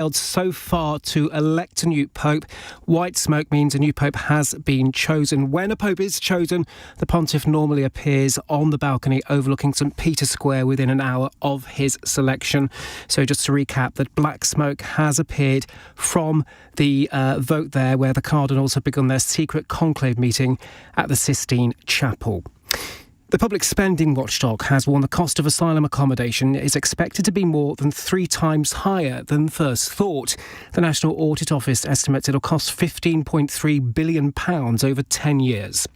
failed so far to elect a new pope. White smoke means a new pope has been chosen. When a pope is chosen, the pontiff normally appears on the balcony overlooking St. Peter's Square within an hour of his selection. So just to recap, that black smoke has appeared from the vote there, where the cardinals have begun their secret conclave meeting at the Sistine Chapel. The public spending watchdog has warned the cost of asylum accommodation is expected to be more than 3 times higher than first thought. The National Audit Office estimates it'll cost £15.3 billion over 10 years.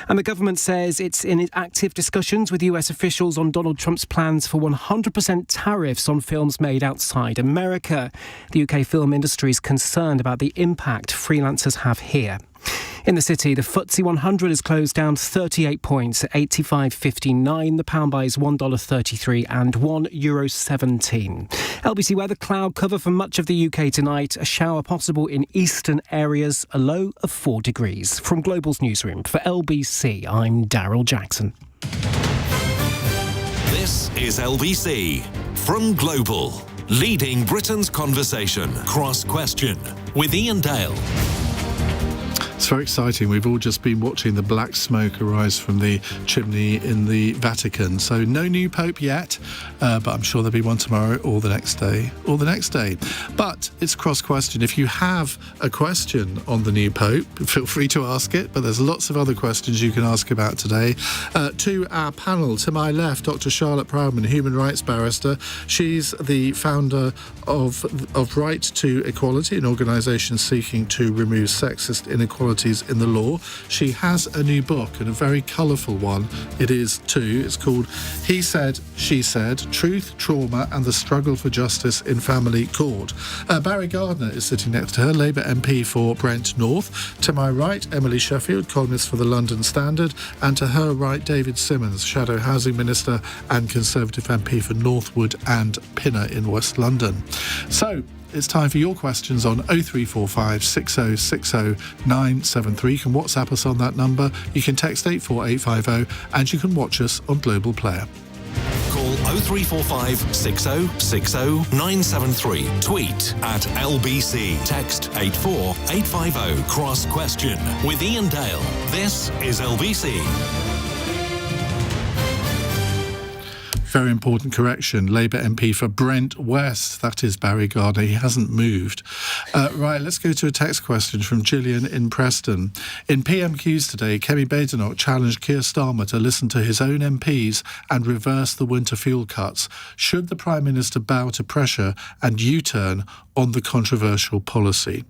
And the government says it's in active discussions with US officials on Donald Trump's plans for 100% tariffs on films made outside America. The UK film industry is concerned about the impact freelancers have here. In the city, the FTSE 100 is closed down 38 points at 85.59. The pound buys $1.33 and €1.17. LBC weather: cloud cover for much of the UK tonight. A shower possible in eastern areas. A low of 4 degrees. From Global's newsroom for LBC, I'm Daryl Jackson. This is LBC from Global, leading Britain's conversation. Cross Question with Iain Dale. It's very exciting. We've all just been watching the black smoke arise from the chimney in the Vatican. So no new pope yet, but I'm sure there'll be one tomorrow or the next day But it's cross question. If you have a question on the new pope, feel free to ask it. But there's lots of other questions you can ask about today. To our panel, to my left, Dr. Charlotte Proudman, human rights barrister. She's the founder of Right to Equality, an organisation seeking to remove sexist inequalities in the law. She has a new book, and a very colourful one it is too. It's called He Said, She Said, Truth, Trauma and the Struggle for Justice in Family Court. Barry Gardiner is sitting next to her, Labour MP for Brent North. To my right, Emily Sheffield, columnist for the London Standard. And to her right, David Simmons, Shadow Housing Minister and Conservative MP for Northwood and Pinner in West London. So, it's time for your questions on 0345 6060 973. You can WhatsApp us on that number. You can text 84850 and you can watch us on Global Player. Call 0345 6060 973. Tweet at LBC. Text 84850. Cross Question with Iain Dale. This is LBC. Very important correction. Labour MP for Brent West. That is Barry Gardiner. He hasn't moved. Right, let's go to a text question from Gillian in Preston. In PMQs today, Kemi Badenoch challenged Keir Starmer to listen to his own MPs and reverse the winter fuel cuts. Should the Prime Minister bow to pressure and U-turn on the controversial policy?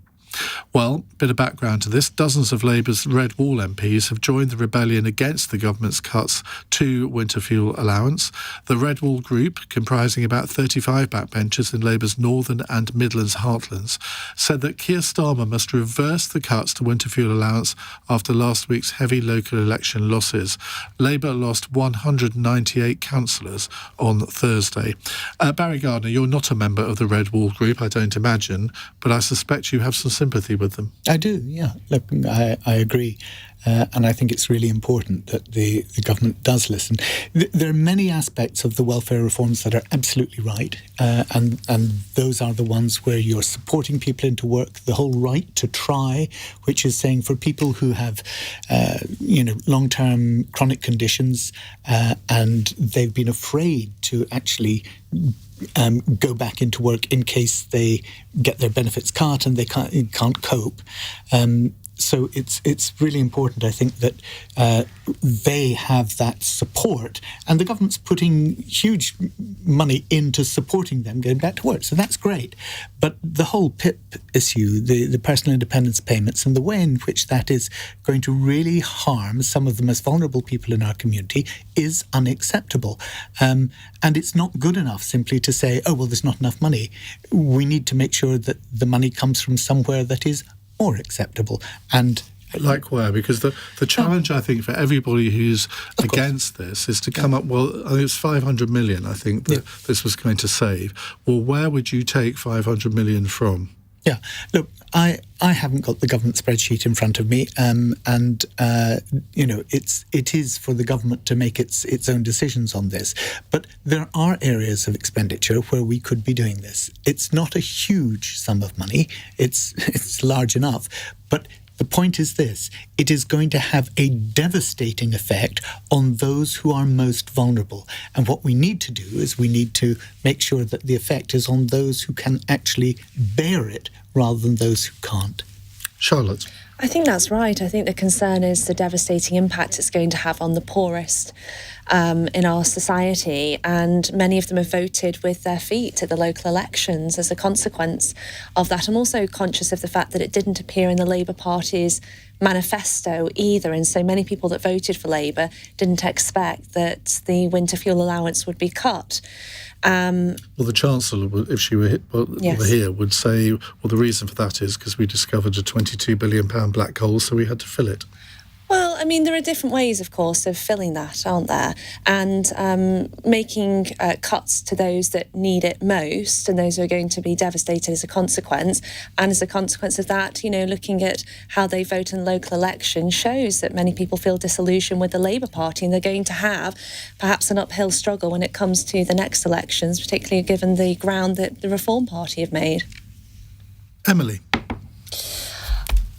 Well, bit of background to this. Dozens of Labour's Red Wall MPs have joined the rebellion against the government's cuts to winter fuel allowance. The Red Wall group, comprising about 35 backbenchers in Labour's Northern and Midlands heartlands, said that Keir Starmer must reverse the cuts to winter fuel allowance after last week's heavy local election losses. Labour lost 198 councillors on Thursday. Barry Gardiner, you're not a member of the Red Wall group, I don't imagine, but I suspect you have some sympathy with them. I do, yeah. Look, I agree. And I think it's really important that the government does listen. There are many aspects of the welfare reforms that are absolutely right. And those are the ones where you're supporting people into work, the whole right to try, which is saying for people who have, long-term chronic conditions and they've been afraid to actually go back into work in case they get their benefits cut and they can't cope. So it's really important, I think, that they have that support, and the government's putting huge money into supporting them going back to work. So that's great. But the whole PIP issue, the personal independence payments, and the way in which that is going to really harm some of the most vulnerable people in our community is unacceptable. And it's not good enough simply to say, oh, well, there's not enough money. We need to make sure that the money comes from somewhere that is more acceptable. And like where? Because the challenge, I think, for everybody who's against this is to come up, well, I think it's 500 million, I think, that this was going to save. Well, where would you take 500 million from? Yeah, look, I haven't got the government spreadsheet in front of me, and it is for the government to make its own decisions on this. But there are areas of expenditure where we could be doing this. It's not a huge sum of money. It's large enough, but the point is this: it is going to have a devastating effect on those who are most vulnerable. And what we need to do is we need to make sure that the effect is on those who can actually bear it rather than those who can't. Charlotte? I think that's right. I think the concern is the devastating impact it's going to have on the poorest in our society, and many of them have voted with their feet at the local elections as a consequence of that. I'm also conscious of the fact that it didn't appear in the Labour Party's manifesto either, and so many people that voted for Labour didn't expect that the winter fuel allowance would be cut. Well, the Chancellor, if she were here, would say, well, the reason for that is because we discovered a £22 billion black hole, so we had to fill it. Well, I mean, there are different ways, of course, of filling that, aren't there? And making cuts to those that need it most, and those who are going to be devastated as a consequence. And as a consequence of that, looking at how they vote in local elections shows that many people feel disillusioned with the Labour Party, and they're going to have perhaps an uphill struggle when it comes to the next elections, particularly given the ground that the Reform Party have made. Emily?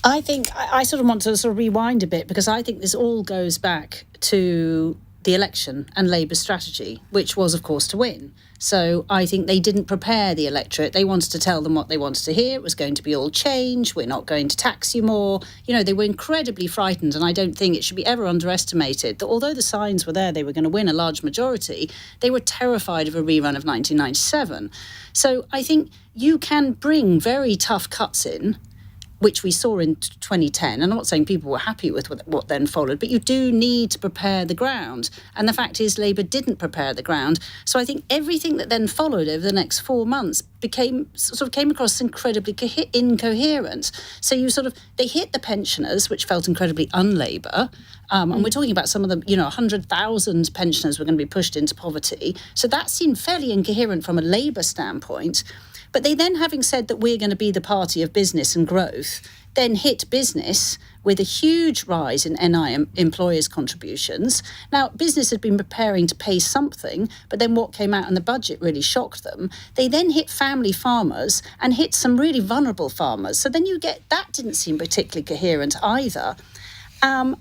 I think I sort of want to sort of rewind a bit, because I think this all goes back to the election and Labour's strategy, which was, of course, to win. So I think they didn't prepare the electorate. They wanted to tell them what they wanted to hear. It was going to be all change. We're not going to tax you more. They were incredibly frightened, and I don't think it should be ever underestimated that although the signs were there, they were going to win a large majority, they were terrified of a rerun of 1997. So I think you can bring very tough cuts in, which we saw in 2010. And I'm not saying people were happy with what then followed, but you do need to prepare the ground. And the fact is Labour didn't prepare the ground. So I think everything that then followed over the next 4 months came across incredibly incoherent. So they hit the pensioners, which felt incredibly un-Labour. And we're talking about some of them, 100,000 pensioners were going to be pushed into poverty. So that seemed fairly incoherent from a Labour standpoint. But they then, having said that we're going to be the party of business and growth, then hit business with a huge rise in NI employers' contributions. Now, business had been preparing to pay something, but then what came out in the budget really shocked them. They then hit family farmers and hit some really vulnerable farmers. So then that didn't seem particularly coherent either. And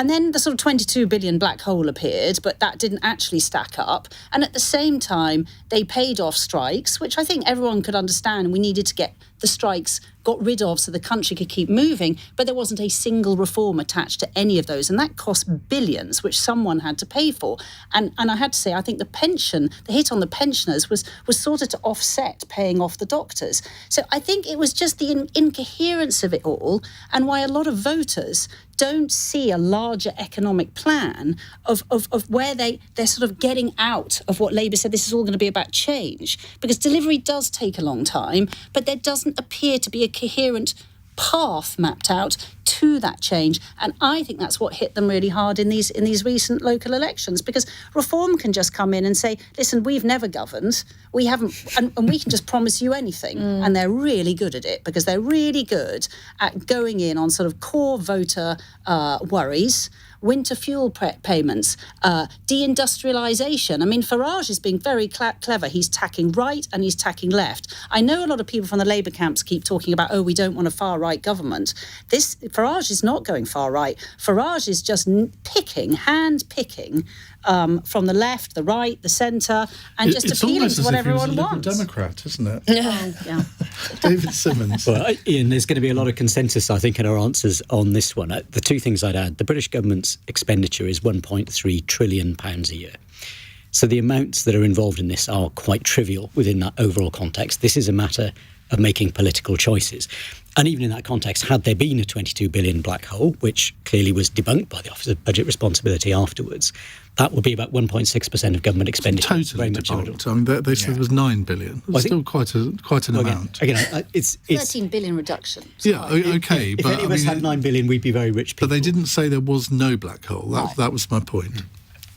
then the sort of 22 billion black hole appeared, but that didn't actually stack up. And at the same time, they paid off strikes, which I think everyone could understand. And we needed to get the strikes got rid of so the country could keep moving. But there wasn't a single reform attached to any of those. And that cost billions, which someone had to pay for. And I had to say, I think the hit on the pensioners was sort of to offset paying off the doctors. So I think it was just the incoherence of it all, and why a lot of voters don't see a larger economic plan of where they're sort of getting out of what Labour said this is all going to be about change. Because delivery does take a long time, but there doesn't appear to be a coherent path mapped out to that change. And I think that's what hit them really hard in these recent local elections, because Reform can just come in and say, listen, we've never governed, we haven't, and we can just promise you anything. And they're really good at it, because they're really good at going in on sort of core voter worries, winter fuel payments, deindustrialisation. I mean, Farage is being very clever. He's tacking right and he's tacking left. I know a lot of people from the Labour camps keep talking about, we don't want a far-right government. Farage is not going far-right. Farage is just hand-picking from the left, the right, the centre, and just appealing to what everyone wants. It's almost as if he was a Liberal Democrat, isn't it? Yeah. David Simmons. Well, Iain, there's going to be a lot of consensus, I think, in our answers on this one. The two things I'd add: the British government's expenditure is £1.3 trillion a year. So the amounts that are involved in this are quite trivial within that overall context. This is a matter of making political choices. And even in that context, had there been a 22 billion black hole, which clearly was debunked by the Office of Budget Responsibility afterwards, that would be about 1.6% of government expenditure. Totally debunked. I mean, they said there was 9 billion. It's still quite an amount. Again, it's 13 billion reduction. Yeah, okay. If any of us had 9 billion, we'd be very rich people. But they didn't say there was no black hole. That was my point.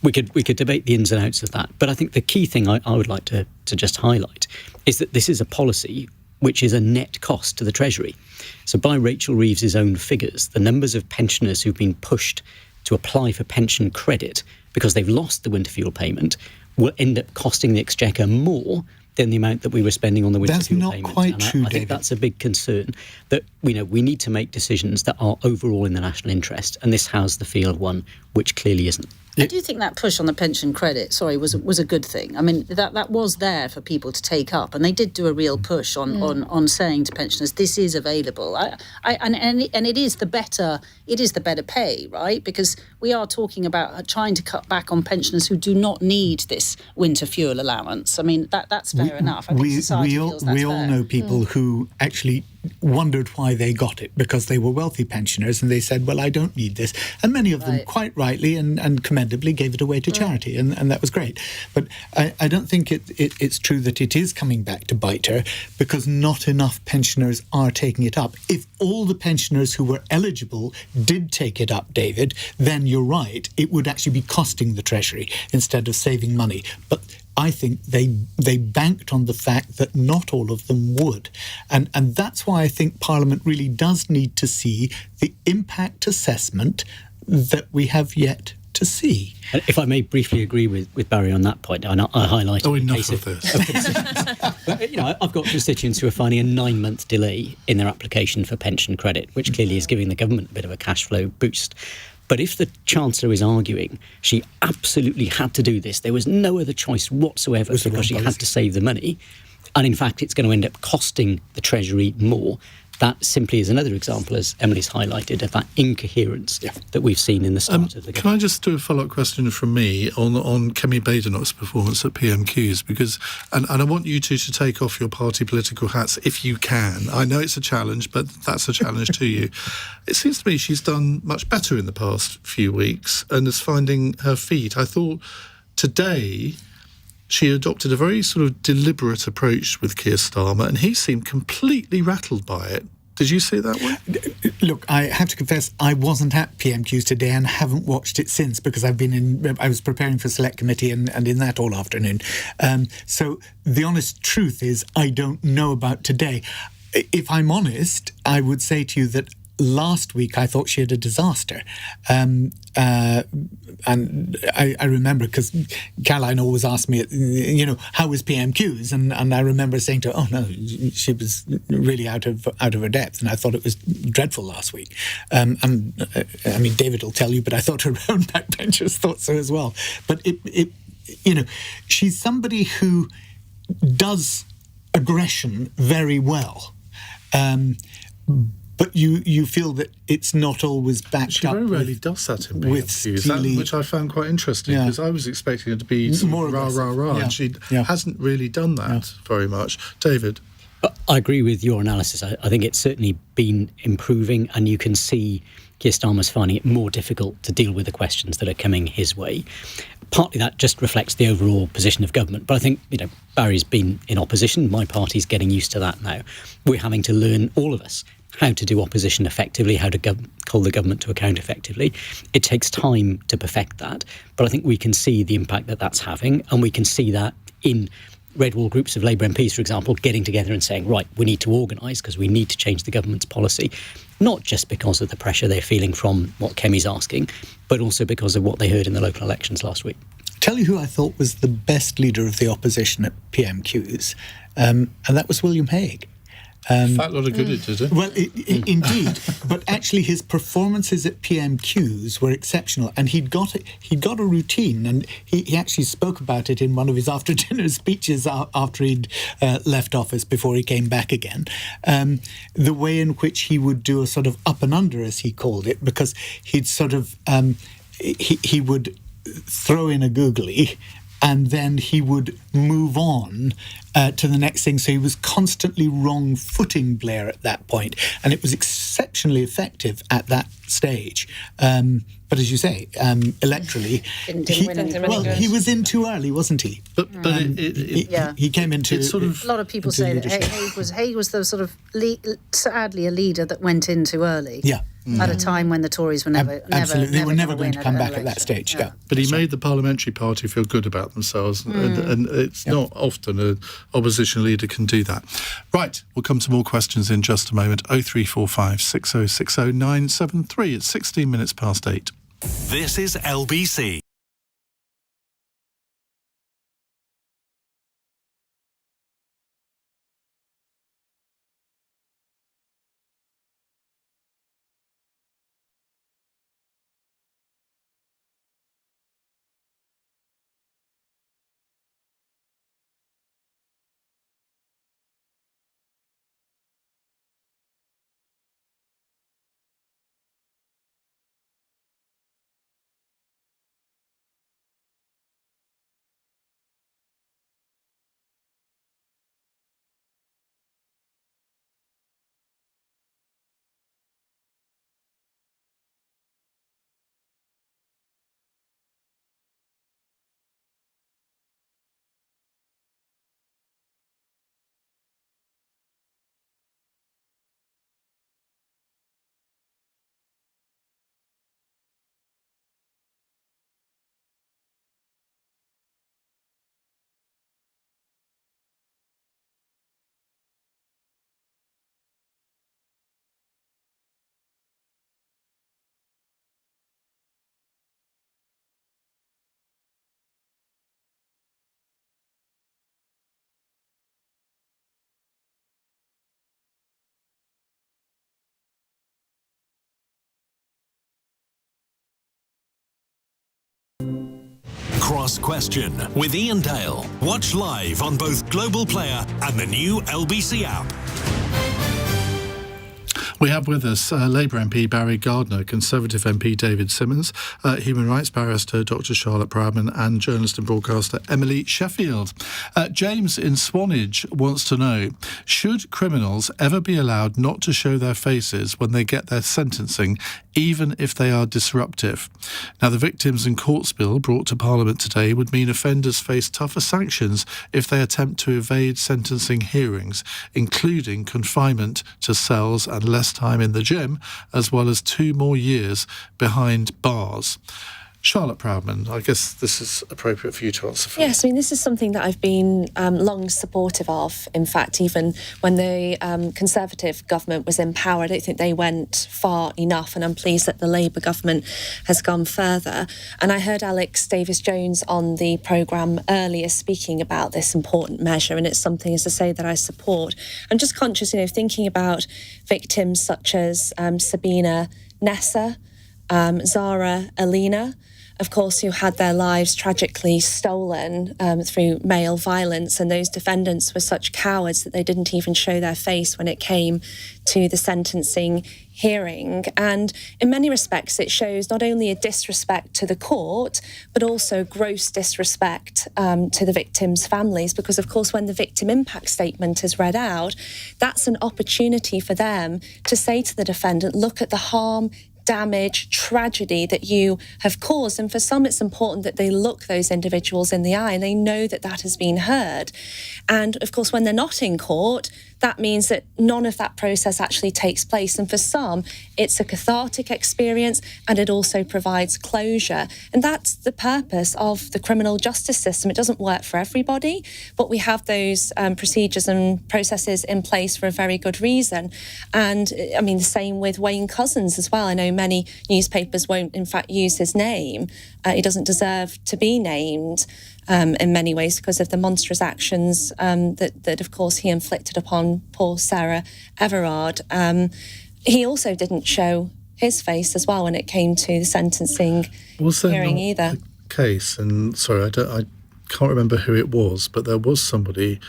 We could debate the ins and outs of that. But I think the key thing I would like to just highlight is that this is a policy which is a net cost to the Treasury. So by Rachel Reeves's own figures, the numbers of pensioners who've been pushed to apply for pension credit because they've lost the winter fuel payment will end up costing the Exchequer more than the amount that we were spending on the winter fuel payment. That's not quite true, I think David. that's a big concern, that we need to make decisions that are overall in the national interest, and this has the feel of one which clearly isn't. I do think that push on the pension credit, was a good thing. I mean, that was there for people to take up, and they did do a real push on saying to pensioners, this is available. And it is the better pay, right? Because we are talking about trying to cut back on pensioners who do not need this winter fuel allowance. I mean, that's fair enough. I think society feels that's we all fair. know people who actually wondered why they got it, because they were wealthy pensioners and they said, well, I don't need this. And many of them quite rightly and commendably gave it away to charity, and that was great. But I don't think it's true that it is coming back to bite her, because not enough pensioners are taking it up. If all the pensioners who were eligible did take it up, David, then you're right, it would actually be costing the Treasury instead of saving money. But I think they banked on the fact that not all of them would. And that's why I think Parliament really does need to see the impact assessment that we have yet to see. And if I may briefly agree with Barry on that point, I highlighted enough of this. But, I've got constituents who are finding a 9-month delay in their application for pension credit, which clearly is giving the government a bit of a cash flow boost. But if the Chancellor is arguing she absolutely had to do this, there was no other choice whatsoever because she had to save the money, and in fact it's going to end up costing the Treasury more, that simply is another example, as Emily's highlighted, of that incoherence that we've seen in the start of the Can I just do a follow-up question from me on Kemi Badenoch's performance at PMQs? Because, and I want you two to take off your party political hats if you can. I know it's a challenge, but that's a challenge to you. It seems to me she's done much better in the past few weeks and is finding her feet. I thought today she adopted a very sort of deliberate approach with Keir Starmer, and he seemed completely rattled by it. Did you see it that way? Look, I have to confess, I wasn't at PMQs today and haven't watched it since, because I was preparing for Select Committee and in that all afternoon. So the honest truth is I don't know about today. If I'm honest, I would say to you that last week I thought she had a disaster. And I remember, because Caroline always asked me, how was PMQs? And I remember saying to her, oh no, she was really out of her depth, and I thought it was dreadful last week. I mean, David will tell you, but I thought her own backbenchers thought so as well. But she's somebody who does aggression very well. But you feel that it's not always backed she up. She very rarely does that in with PMQs, which I found quite interesting, because I was expecting her to be more rah, and she hasn't really done that very much. David? I agree with your analysis. I think it's certainly been improving, and you can see Keir Starmer's finding it more difficult to deal with the questions that are coming his way. Partly that just reflects the overall position of government. But I think, Barry's been in opposition. My party's getting used to that now. We're having to learn, all of us, how to do opposition effectively, how to hold the government to account effectively. It takes time to perfect that, but I think we can see the impact that that's having, and we can see that in red wall groups of Labour MPs, for example, getting together and saying, right, we need to organise because we need to change the government's policy, not just because of the pressure they're feeling from what Kemi's asking, but also because of what they heard in the local elections last week. Tell you who I thought was the best leader of the opposition at PMQs, and that was William Hague. Fat lot of good it did it. Well, indeed, but actually his performances at PMQs were exceptional, and he'd got a routine, and he actually spoke about it in one of his after-dinner speeches after he'd left office, before he came back again. The way in which he would do a sort of up and under, as he called it, because he'd sort of he would throw in a googly, and then he would move on to the next thing. So he was constantly wrong-footing Blair at that point, and it was exceptionally effective at that stage. But as you say, electorally, he was in too early, wasn't he? But he came into sort of. A lot of people say that Hague was the sort of sadly a leader that went in too early. Yeah. at a time when the Tories were never absolutely, they were never going going to come back at that stage. Yeah. But he made the parliamentary party feel good about themselves, and it's not often an opposition leader can do that. Right, we'll come to more questions in just a moment. 0345 6060 973. It's 16 minutes past 8. This is LBC. Cross Question with Iain Dale. Watch live on both Global Player and the new LBC app. We have with us Labour MP Barry Gardiner, Conservative MP David Simmons, Human Rights Barrister Dr Charlotte Proudman, and journalist and broadcaster Emily Sheffield. James in Swanage wants to know, should criminals ever be allowed not to show their faces when they get their sentencing, even if they are disruptive? Now, the Victims in Courts Bill brought to Parliament today would mean offenders face tougher sanctions if they attempt to evade sentencing hearings, including confinement to cells and less time in the gym, as well as 2 more years behind bars. Charlotte Proudman, I guess this is appropriate for you to answer. Yes, I mean, this is something that I've been long supportive of. In fact, even when the Conservative government was in power, I don't think they went far enough, and I'm pleased that the Labour government has gone further. And I heard Alex Davies-Jones on the programme earlier speaking about this important measure, and it's something, as I say, that I support. I'm just conscious, thinking about victims such as Sabina Nessa, Zara Alina, of course, who had their lives tragically stolen through male violence, and those defendants were such cowards that they didn't even show their face when it came to the sentencing hearing. And in many respects, it shows not only a disrespect to the court, but also gross disrespect to the victims' families, because, of course, when the victim impact statement is read out, that's an opportunity for them to say to the defendant, look at the harm, damage, tragedy that you have caused. And for some, it's important that they look those individuals in the eye and they know that that has been heard. And of course, when they're not in court, that means that none of that process actually takes place. And for some, it's a cathartic experience, and it also provides closure. And that's the purpose of the criminal justice system. It doesn't work for everybody, but we have those procedures and processes in place for a very good reason. And I mean, the same with Wayne Couzens as well. I know many newspapers won't, in fact, use his name. He doesn't deserve to be named. In many ways, because of the monstrous actions that, of course, he inflicted upon poor Sarah Everard. He also didn't show his face as well when it came to the sentencing hearing either. Case, and sorry, I can't remember who it was, but there was somebody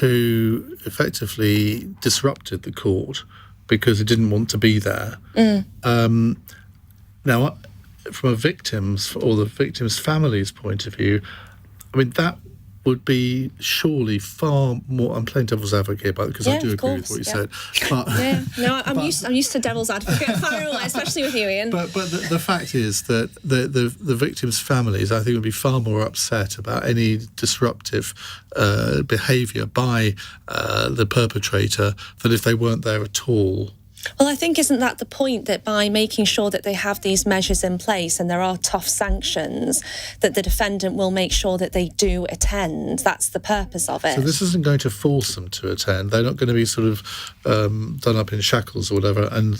who effectively disrupted the court because he didn't want to be there. Now, from a victim's or the victim's family's point of view, I mean, that would be surely far more. I'm playing devil's advocate about it because I do agree with what you said. But, I'm used to devil's advocate, especially with you, Iain. But the fact is that the victims' families, I think, would be far more upset about any disruptive behaviour by the perpetrator than if they weren't there at all. Well, I think isn't that the point, that by making sure that they have these measures in place and there are tough sanctions, that the defendant will make sure that they do attend? That's the purpose of it. So this isn't going to force them to attend. They're not going to be sort of done up in shackles or whatever and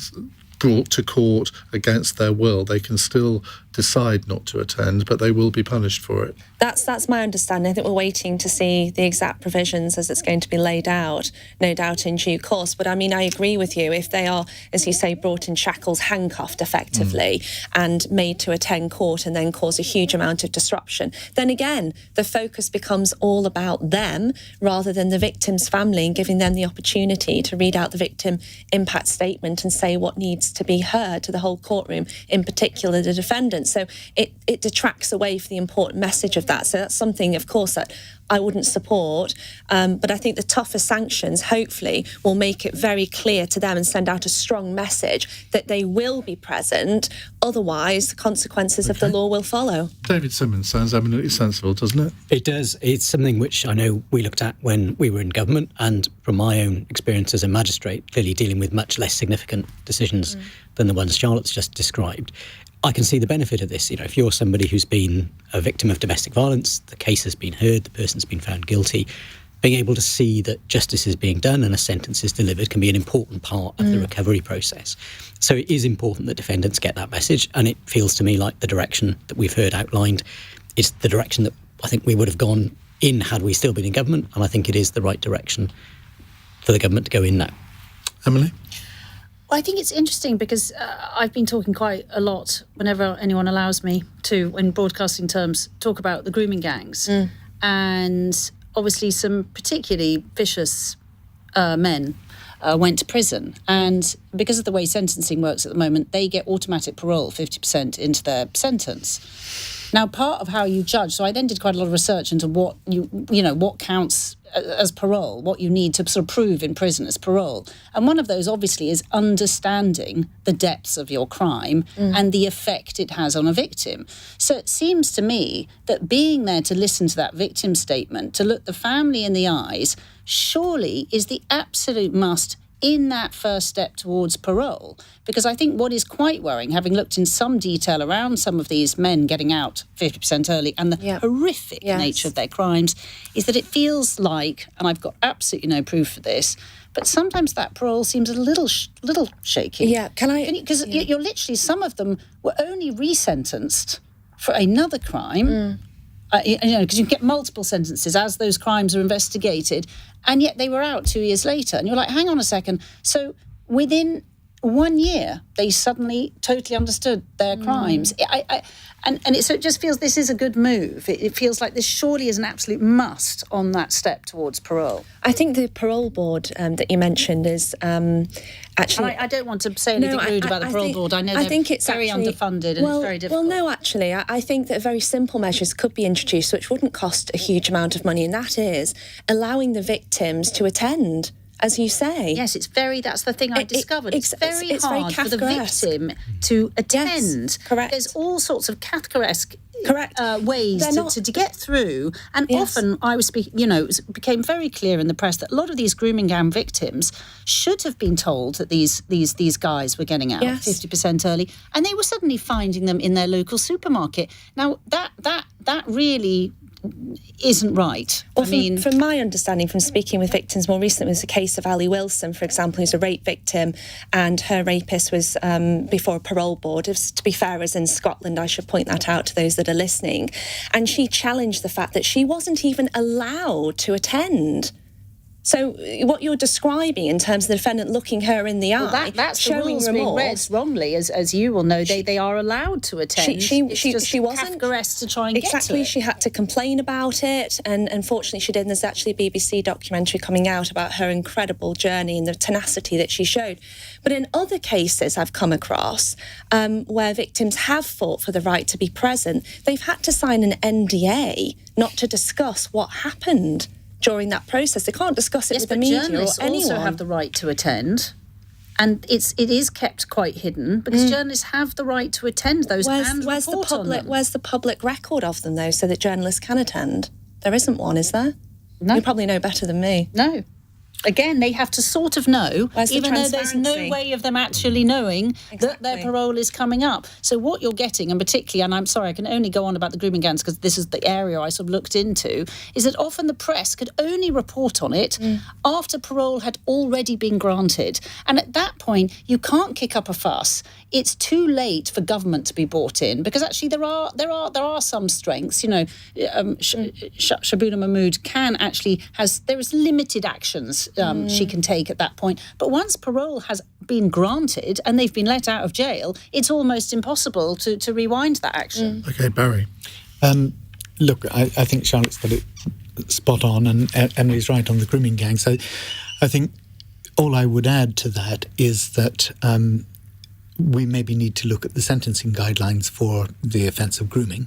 brought to court against their will. They can still decide not to attend, but they will be punished for it. That's my understanding. I think we're waiting to see the exact provisions as it's going to be laid out, no doubt in due course. But I mean, I agree with you. If they are, as you say, brought in shackles, handcuffed effectively, and made to attend court and then cause a huge amount of disruption, then again, the focus becomes all about them rather than the victim's family, and giving them the opportunity to read out the victim impact statement and say what needs to be heard to the whole courtroom, in particular the defendant. So it detracts away from the important message of that. So that's something, of course, that I wouldn't support. But I think the tougher sanctions, hopefully, will make it very clear to them and send out a strong message that they will be present. Otherwise, the consequences of the law will follow. David Simmons sounds eminently sensible, doesn't it? It does. It's something which I know we looked at when we were in government, and from my own experience as a magistrate, clearly dealing with much less significant decisions than the ones Charlotte's just described, I can see the benefit of this. You know, if you're somebody who's been a victim of domestic violence, the case has been heard, the person's been found guilty, being able to see that justice is being done and a sentence is delivered can be an important part of the recovery process. So it is important that defendants get that message, and it feels to me like the direction that we've heard outlined is the direction that I think we would have gone in had we still been in government, and I think it is the right direction for the government to go in now. Emily? Well, I think it's interesting because I've been talking quite a lot, whenever anyone allows me to, in broadcasting terms, talk about the grooming gangs. And obviously some particularly vicious men went to prison. And because of the way sentencing works at the moment, they get automatic parole, 50% into their sentence. Now, part of how you judge, so I then did quite a lot of research into what what counts as parole, what you need to sort of prove in prison as parole. And one of those, obviously, is understanding the depths of your crime and the effect it has on a victim. So it seems to me that being there to listen to that victim statement, to look the family in the eyes, surely is the absolute must in that first step towards parole. Because I think what is quite worrying, having looked in some detail around some of these men getting out 50% early and the horrific nature of their crimes, is that it feels like, and I've got absolutely no proof for this, but sometimes that parole seems a little shaky. Yeah, Because you're literally, some of them were only resentenced for another crime. Because you get multiple sentences as those crimes are investigated, and yet they were out 2 years later. And you're like, hang on a second. So within 1 year, they suddenly totally understood their crimes. So it just feels this is a good move. It feels like this surely is an absolute must on that step towards parole. I think the parole board that you mentioned is actually... I don't want to say anything rude about the parole board. I know they're very underfunded and it's very difficult. Well, no, actually, I think that very simple measures could be introduced which wouldn't cost a huge amount of money, and that is allowing the victims to attend. As you say. Yes, that's the thing I discovered. It's very hard for the victim to attend. Yes, correct. There's all sorts of Kafkaesque ways to get through. And often I was speaking, it became very clear in the press that a lot of these grooming gang victims should have been told that these guys were getting out 50% early, and they were suddenly finding them in their local supermarket. Now, that really isn't right. Well, from my understanding, from speaking with victims more recently, was the case of Ali Wilson, for example, who's a rape victim, and her rapist was before a parole board. To be fair, as in Scotland, I should point that out to those that are listening. And she challenged the fact that she wasn't even allowed to attend. So what you're describing in terms of the defendant looking her in the eye, that's showing the rules remorse. Being read wrongly, as you will know, they are allowed to attend. She wasn't Kafkaesque to try and get to it. She had to complain about it, and unfortunately she did. And there's actually a BBC documentary coming out about her incredible journey and the tenacity that she showed. But in other cases I've come across where victims have fought for the right to be present, they've had to sign an NDA not to discuss what happened during that process. They can't discuss it with the media or anyone. Journalists also have the right to attend, and it is kept quite hidden because journalists have the right to attend those and report on them. Where's the public record of them, though, so that journalists can attend? There isn't one, is there? No. You probably know better than me. No. Again, they have to sort of know, even though there's no way of them actually knowing that their parole is coming up. So what you're getting, and particularly, and I'm sorry, I can only go on about the grooming gangs because this is the area I sort of looked into, is that often the press could only report on it after parole had already been granted. And at that point, you can't kick up a fuss. It's too late for government to be brought in, because actually there are some strengths. You know, Shabuna Mahmood there is limited actions she can take at that point. But once parole has been granted and they've been let out of jail, it's almost impossible to rewind that action. Okay, Barry. Look, I think Charlotte's got it spot on, and Emily's right on the grooming gang. So I think all I would add to that is that we maybe need to look at the sentencing guidelines for the offence of grooming,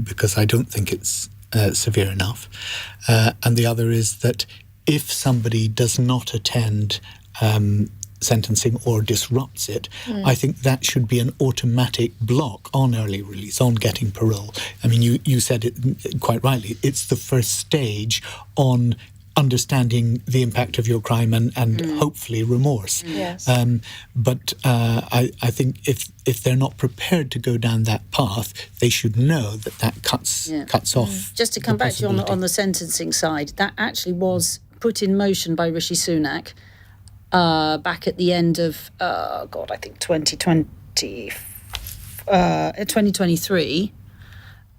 because I don't think it's severe enough. And the other is that if somebody does not attend sentencing or disrupts it, I think that should be an automatic block on early release, on getting parole. I mean, you said it quite rightly. It's the first stage on understanding the impact of your crime and hopefully remorse. Yes. But I think if they're not prepared to go down that path, they should know that cuts off. Just to come back to you on the sentencing side, that actually was put in motion by Rishi Sunak back at the end of, I think 2023.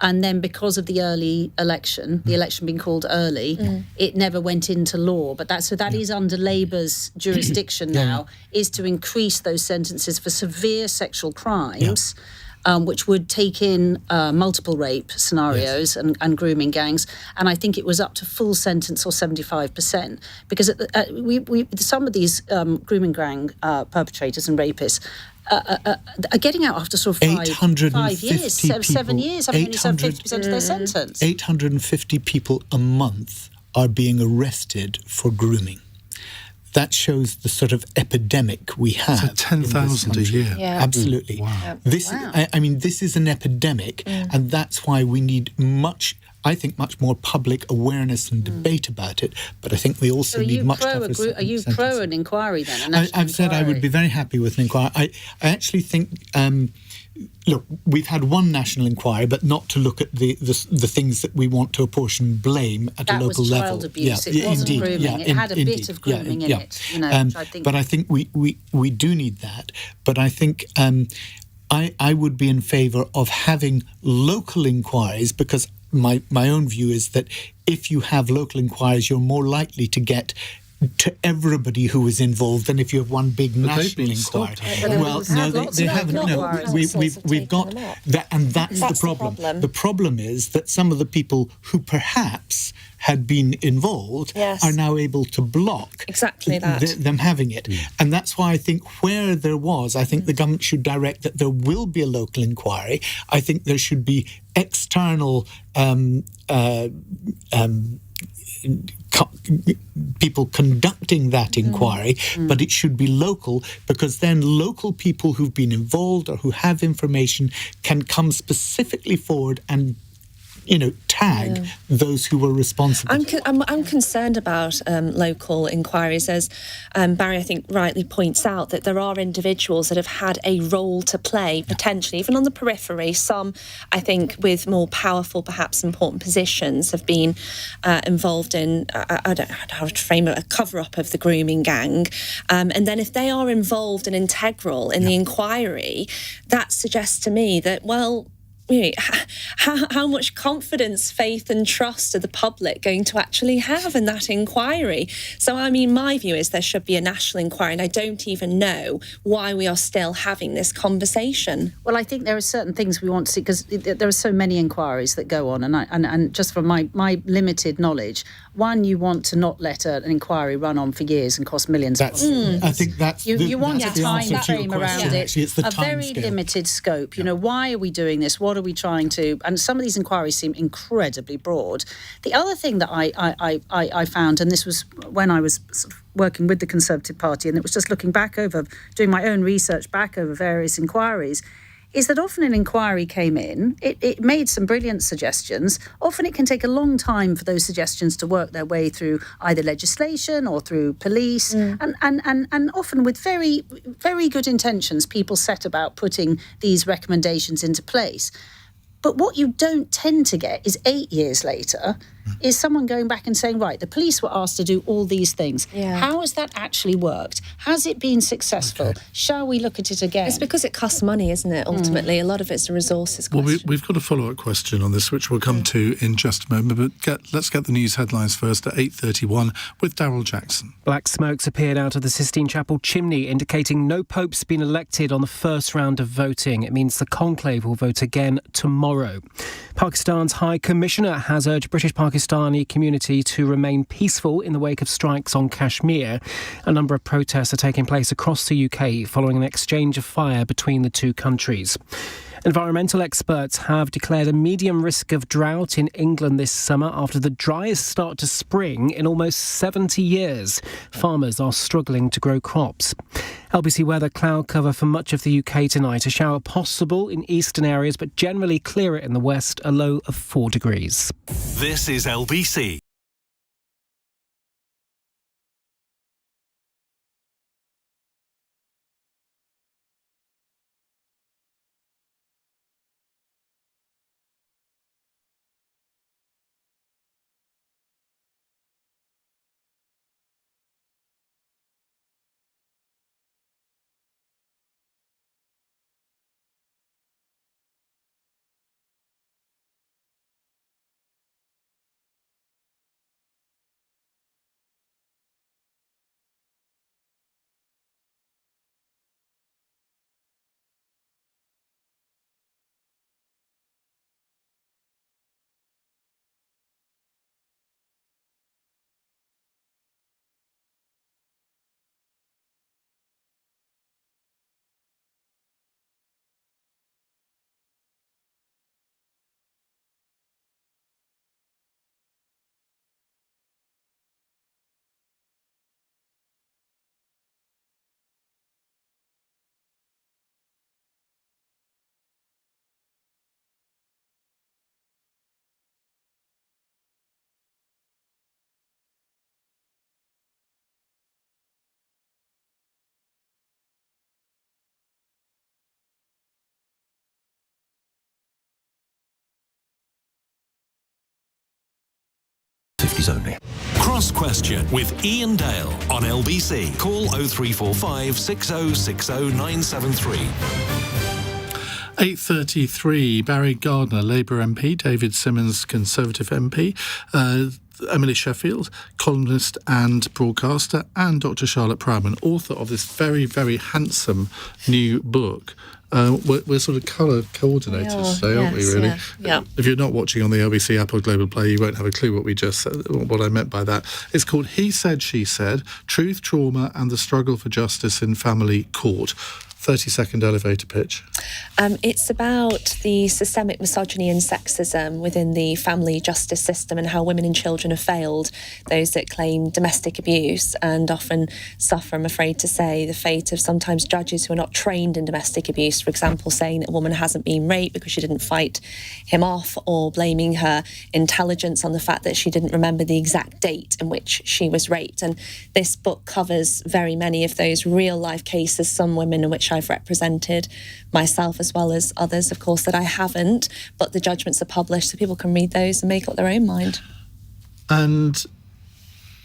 And then because of the early election, the election being called early, it never went into law. But that is under Labour's jurisdiction now, is to increase those sentences for severe sexual crimes, which would take in multiple rape scenarios and grooming gangs. And I think it was up to full sentence or 75%. Because some of these grooming gang perpetrators and rapists are getting out after sort of 5 years, 7 years, having only served 50% of their sentence. 850 people a month are being arrested for grooming. That shows the sort of epidemic we have. So 10,000 a year. Yeah. Absolutely. Wow. This is an epidemic, and that's why we need much more public awareness and debate about it. But I think we also need much tougher sentencing. Are you pro an inquiry then? I've said I would be very happy with an inquiry. I actually think. Look, we've had one national inquiry, but not to look at the things that we want to apportion blame at a local level. That was child abuse. It wasn't grooming. It had a bit of grooming in it. You know, but I think we do need that. But I think I would be in favour of having local inquiries, because my own view is that if you have local inquiries, you're more likely to get to everybody who is involved than if you have one big national inquiry. Well, no, they haven't. No, we've got that, and that's the problem. The problem is that some of the people who perhaps had been involved are now able to block them having it. And that's why I think I think the government should direct that there will be a local inquiry. I think there should be external people conducting that inquiry, but it should be local, because then local people who've been involved or who have information can come specifically forward and tag those who were responsible. I'm concerned about local inquiries, as Barry, I think, rightly points out, that there are individuals that have had a role to play, potentially, even on the periphery. Some, I think, with more powerful, perhaps important positions, have been involved in, I don't know how to frame it, a cover-up of the grooming gang. And then if they are involved and integral in the inquiry, that suggests to me that, well, how much confidence, faith and trust are the public going to actually have in that inquiry? So, I mean, my view is there should be a national inquiry, and I don't even know why we are still having this conversation. Well, I think there are certain things we want to see, because there are so many inquiries that go on, and just from my limited knowledge, one, you want to not let an inquiry run on for years and cost millions. I think that's you want a time frame around it. Actually, it's a very limited scope. Why are we doing this? What are we trying to? And some of these inquiries seem incredibly broad. The other thing that I found, and this was when I was sort of working with the Conservative Party, and it was just looking back over, doing my own research back over various inquiries, is that often an inquiry came in, it made some brilliant suggestions. Often it can take a long time for those suggestions to work their way through either legislation or through police. And often with very, very good intentions, people set about putting these recommendations into place. But what you don't tend to get is 8 years later is someone going back and saying, right, the police were asked to do all these things. Yeah. How has that actually worked? Has it been successful? Okay. Shall we look at it again? It's because it costs money, isn't it, ultimately? A lot of it's a resources question. Well, we've got a follow-up question on this, which we'll come to in just a moment. But let's get the news headlines first at 8:31 with Daryl Jackson. Black smoke's appeared out of the Sistine Chapel chimney, indicating no pope's been elected on the first round of voting. It means the conclave will vote again tomorrow. Pakistan's High Commissioner has urged British Pakistani community to remain peaceful in the wake of strikes on Kashmir. A number of protests are taking place across the UK following an exchange of fire between the two countries. Environmental experts have declared a medium risk of drought in England this summer after the driest start to spring in almost 70 years. Farmers are struggling to grow crops. LBC weather: cloud cover for much of the UK tonight. A shower possible in eastern areas, but generally clearer in the west, a low of 4 degrees. This is LBC. Only. Cross Question with Iain Dale on LBC. Call 0345 6060 973. 8:33. Barry Gardner, Labour MP, David Simmons, Conservative MP, Emily Sheffield, columnist and broadcaster, and Dr. Charlotte Proudman, author of this very, very handsome new book. We're sort of colour coordinators today, aren't we, really? Yeah. If you're not watching on the LBC app or Global Play, you won't have a clue what I meant by that. It's called He Said, She Said, Truth, Trauma and the Struggle for Justice in Family Court. 30-second elevator pitch. It's about the systemic misogyny and sexism within the family justice system and how women and children have failed, those that claim domestic abuse and often suffer, I'm afraid to say, the fate of sometimes judges who are not trained in domestic abuse, for example, saying that a woman hasn't been raped because she didn't fight him off, or blaming her intelligence on the fact that she didn't remember the exact date in which she was raped. And this book covers very many of those real-life cases, some women in which I've represented myself as well as others, of course, that I haven't, but the judgments are published so people can read those and make up their own mind. And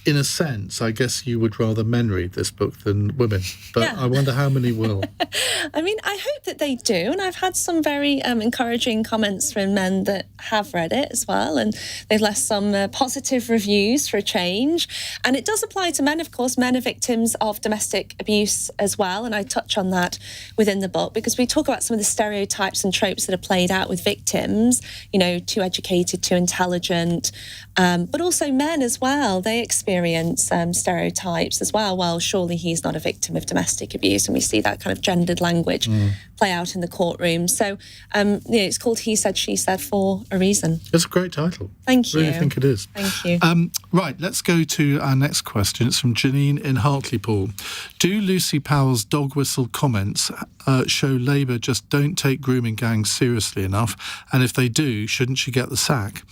in a sense, I guess you would rather men read this book than women, but yeah. I wonder how many will. I mean, I hope that they do, and I've had some very encouraging comments from men that have read it as well, and they've left some positive reviews for a change. And it does apply to men, of course. Men are victims of domestic abuse as well, and I touch on that within the book because we talk about some of the stereotypes and tropes that are played out with victims, you know, too educated, too intelligent, but also men as well. They experience stereotypes as well. Well, surely he's not a victim of domestic abuse, and we see that kind of gendered language play out in the courtroom. So, it's called He Said, She Said for a reason. It's a great title. Thank you. I really think it is. Thank you. Right, let's go to our next question. It's from Janine in Hartlepool. Do Lucy Powell's dog whistle comments show Labour just don't take grooming gangs seriously enough, and if they do, shouldn't she get the sack?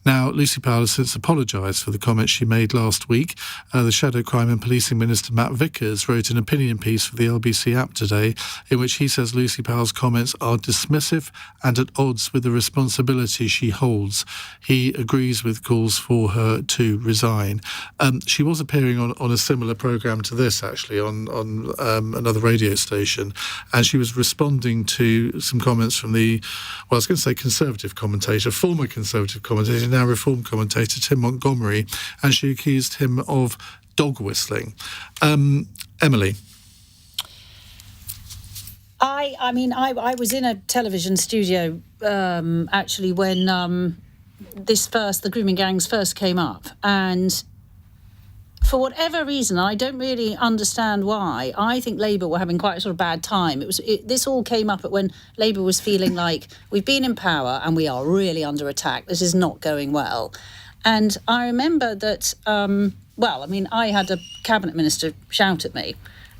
Now, Lucy Powell has since apologised for the comments she made last week. The Shadow Crime and Policing Minister Matt Vickers wrote an opinion piece for the LBC app today in which he says Lucy Powell's comments are dismissive and at odds with the responsibility she holds. He agrees with calls for her to resign. She was appearing on a similar programme to this, actually, on another radio station, and she was responding to some comments from the, well, I was going to say Conservative commentator, former Conservative commentator, now Reform commentator Tim Montgomery, and she accused him of dog whistling. Emily? I was in a television studio actually when the grooming gangs first came up, and for whatever reason, I don't really understand why, I think Labour were having quite a sort of bad time. This all came up at when Labour was feeling like we've been in power and we are really under attack. This is not going well. And I remember that, I had a cabinet minister shout at me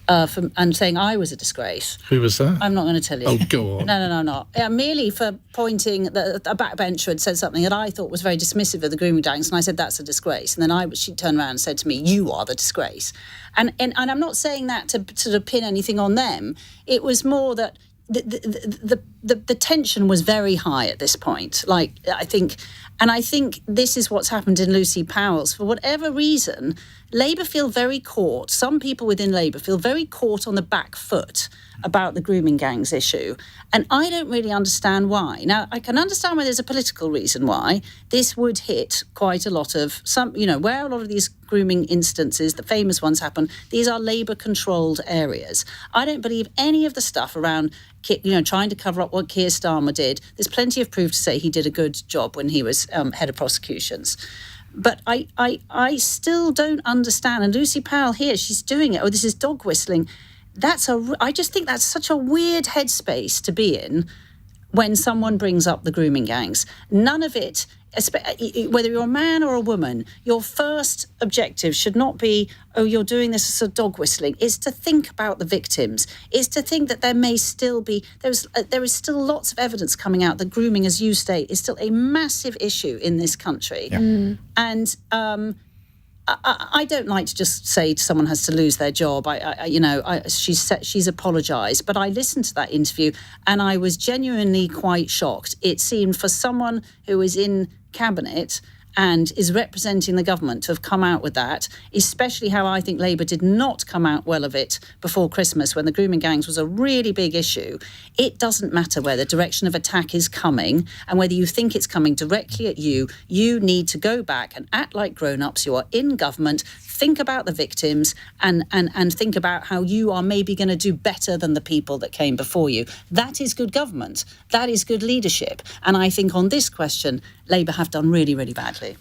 and saying I was a disgrace. Who was that? I'm not going to tell you. Oh, go on. No, not. Yeah, merely for pointing that a backbencher had said something that I thought was very dismissive of the grooming gangs, and I said that's a disgrace. And then she turned around and said to me, "You are the disgrace." And I'm not saying that to sort of pin anything on them. It was more that the tension was very high at this point. I think this is what's happened in Lucy Powell's. For whatever reason, Labour feel very caught. Some people within Labour feel very caught on the back foot about the grooming gangs issue. And I don't really understand why. Now, I can understand why there's a political reason why. This would hit quite a lot of where a lot of these grooming instances, the famous ones, happen. These are Labour-controlled areas. I don't believe any of the stuff around trying to cover up what Keir Starmer did. There's plenty of proof to say he did a good job when he was head of prosecutions. But I still don't understand. And Lucy Powell here, she's doing it. Oh, this is dog whistling. I just think that's such a weird headspace to be in when someone brings up the grooming gangs. None of it, whether you're a man or a woman, your first objective should not be, oh, you're doing this as a dog whistling. It's to think about the victims. It's to think that there may still be, there is still lots of evidence coming out that grooming, as you state, is still a massive issue in this country. Yeah. And I don't like to just say someone has to lose their job. She's apologised, but I listened to that interview and I was genuinely quite shocked. It seemed for someone who is in cabinet and is representing the government to have come out with that, especially how I think Labour did not come out well of it before Christmas when the grooming gangs was a really big issue. It doesn't matter where the direction of attack is coming and whether you think it's coming directly at you. You need to go back and act like grown-ups. You are in government. Think about the victims and think about how you are maybe going to do better than the people that came before you. That is good government. That is good leadership. And I think on this question, Labour have done really, really badly.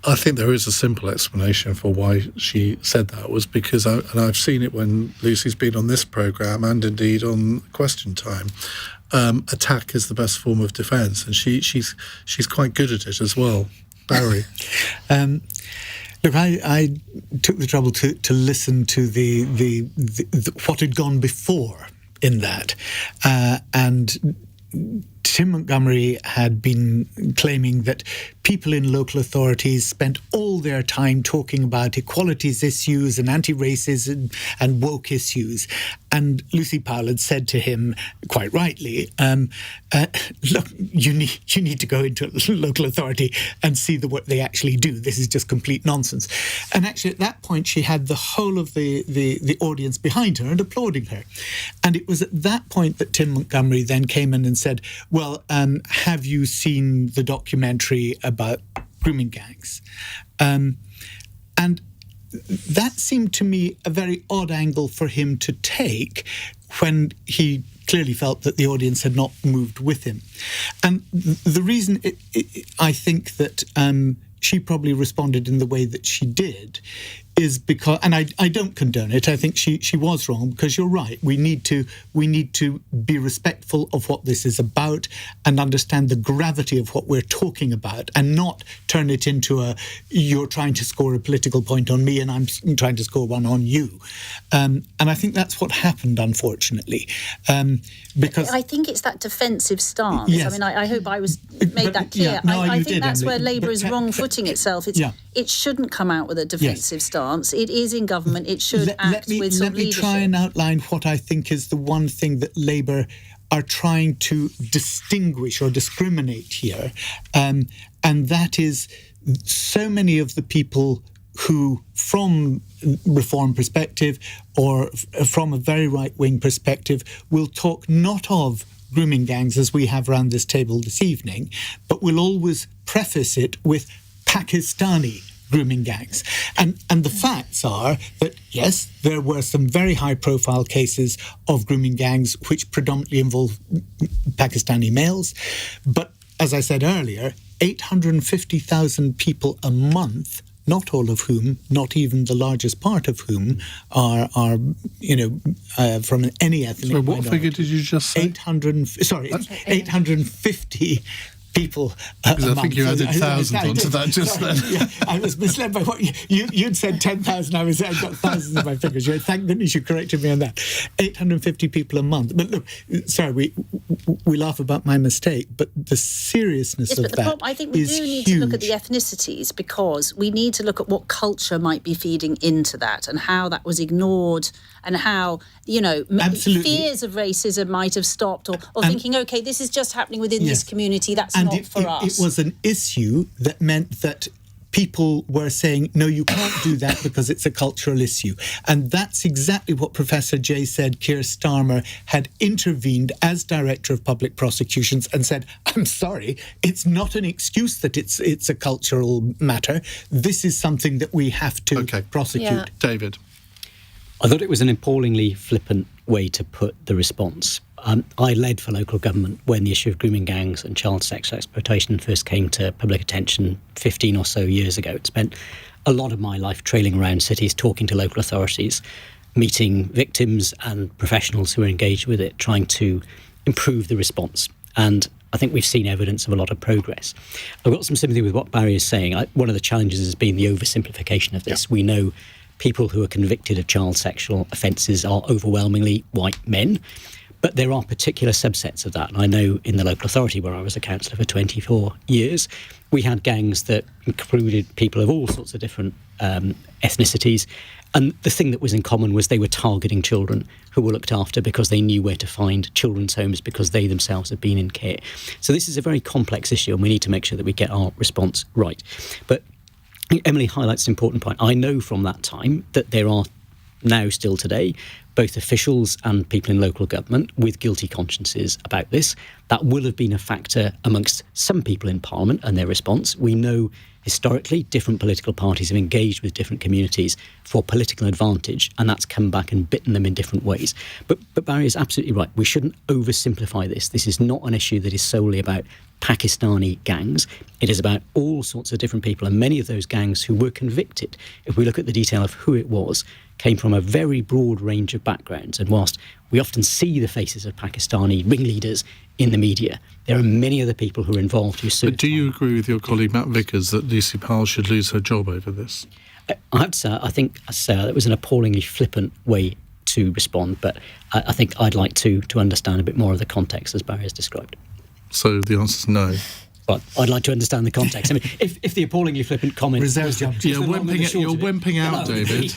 I think there is a simple explanation for why she said that, was because, and I've seen it when Lucy's been on this programme and indeed on Question Time, attack is the best form of defence, and she's quite good at it as well. Barry? Look, I took the trouble to listen to the what had gone before in that, and Tim Montgomery had been claiming that people in local authorities spent all their time talking about equalities issues and anti-racism and woke issues. And Lucy Powell had said to him, quite rightly, look, you need to go into a local authority and see the work they actually do. This is just complete nonsense. And actually, at that point, she had the whole of the audience behind her and applauding her. And it was at that point that Tim Montgomery then came in and said, well, have you seen the documentary about grooming gangs? And that seemed to me a very odd angle for him to take when he clearly felt that the audience had not moved with him. And the reason I think that she probably responded in the way that she did is because, and I don't condone it. I think she was wrong, because you're right. We need to be respectful of what this is about and understand the gravity of what we're talking about, and not turn it into you're trying to score a political point on me and I'm trying to score one on you. And I think that's what happened, unfortunately. Because I think it's that defensive stance. Yes. I mean, I hope I made that clear. Yeah, no, I you think did, that's Emily. where Labour But is wrong-footing itself. It shouldn't come out with a defensive stance. It is in government. It should act with some Let me leadership. try and outline what I think is the one thing that Labour are trying to distinguish or discriminate here, and that is so many of the people who, from reform perspective or from a very right-wing perspective, will talk not of grooming gangs as we have around this table this evening, but will always preface it with Pakistani grooming gangs. And the facts are that, yes, there were some very high-profile cases of grooming gangs which predominantly involve Pakistani males, but as I said earlier, 850,000 people a month, not all of whom, not even the largest part of whom, are from any ethnic So what minority. figure did you just say? 850 people a Because I think you month. added 1,000 onto that just then. Yeah, I was misled by what you'd said 10,000. I got thousands of my figures. Thank goodness you corrected me on that. 850 people a month. But look, sorry, we laugh about my mistake, but the seriousness of that problem, I think we do need to look at the ethnicities, because we need to look at what culture might be feeding into that and how that was ignored, and how, Absolutely. fears of racism might have stopped, or thinking, OK, this is just happening within this community, that's not for us. It was an issue that meant that people were saying, no, you can't do that because it's a cultural issue. And that's exactly what Professor Jay said. Keir Starmer had intervened as Director of Public Prosecutions and said, I'm sorry, it's not an excuse that it's a cultural matter. This is something that we have to prosecute. Yeah. David. I thought it was an appallingly flippant way to put the response. I led for local government when the issue of grooming gangs and child sex exploitation first came to public attention 15 or so years ago. It spent a lot of my life trailing around cities, talking to local authorities, meeting victims and professionals who are engaged with it, trying to improve the response. And I think we've seen evidence of a lot of progress. I've got some sympathy with what Barry is saying. One of the challenges has been the oversimplification of this. We know people who are convicted of child sexual offences are overwhelmingly white men, but there are particular subsets of that. And I know in the local authority where I was a councillor for 24 years, we had gangs that included people of all sorts of different ethnicities. And the thing that was in common was they were targeting children who were looked after because they knew where to find children's homes because they themselves had been in care. So this is a very complex issue, and we need to make sure that we get our response right. But Emily highlights an important point. I know from that time that there are now still today both officials and people in local government with guilty consciences about this. That will have been a factor amongst some people in Parliament and their response. We know historically different political parties have engaged with different communities for political advantage, and that's come back and bitten them in different ways. But Barry is absolutely right. We shouldn't oversimplify this. This is not an issue that is solely about Pakistani gangs. It is about all sorts of different people, and many of those gangs who were convicted, if we look at the detail of who it was, came from a very broad range of backgrounds. And whilst we often see the faces of Pakistani ringleaders in the media, there are many other people who are involved who serve. But do you agree with your colleague Matt Vickers that Lucy Powell should lose her job over this? I have to say, I think that was an appallingly flippant way to respond, but I think I'd like to understand a bit more of the context as Barry has described. So the answer's no. But I'd like to understand the context. I mean, if the appallingly flippant comment... You're wimping out, David.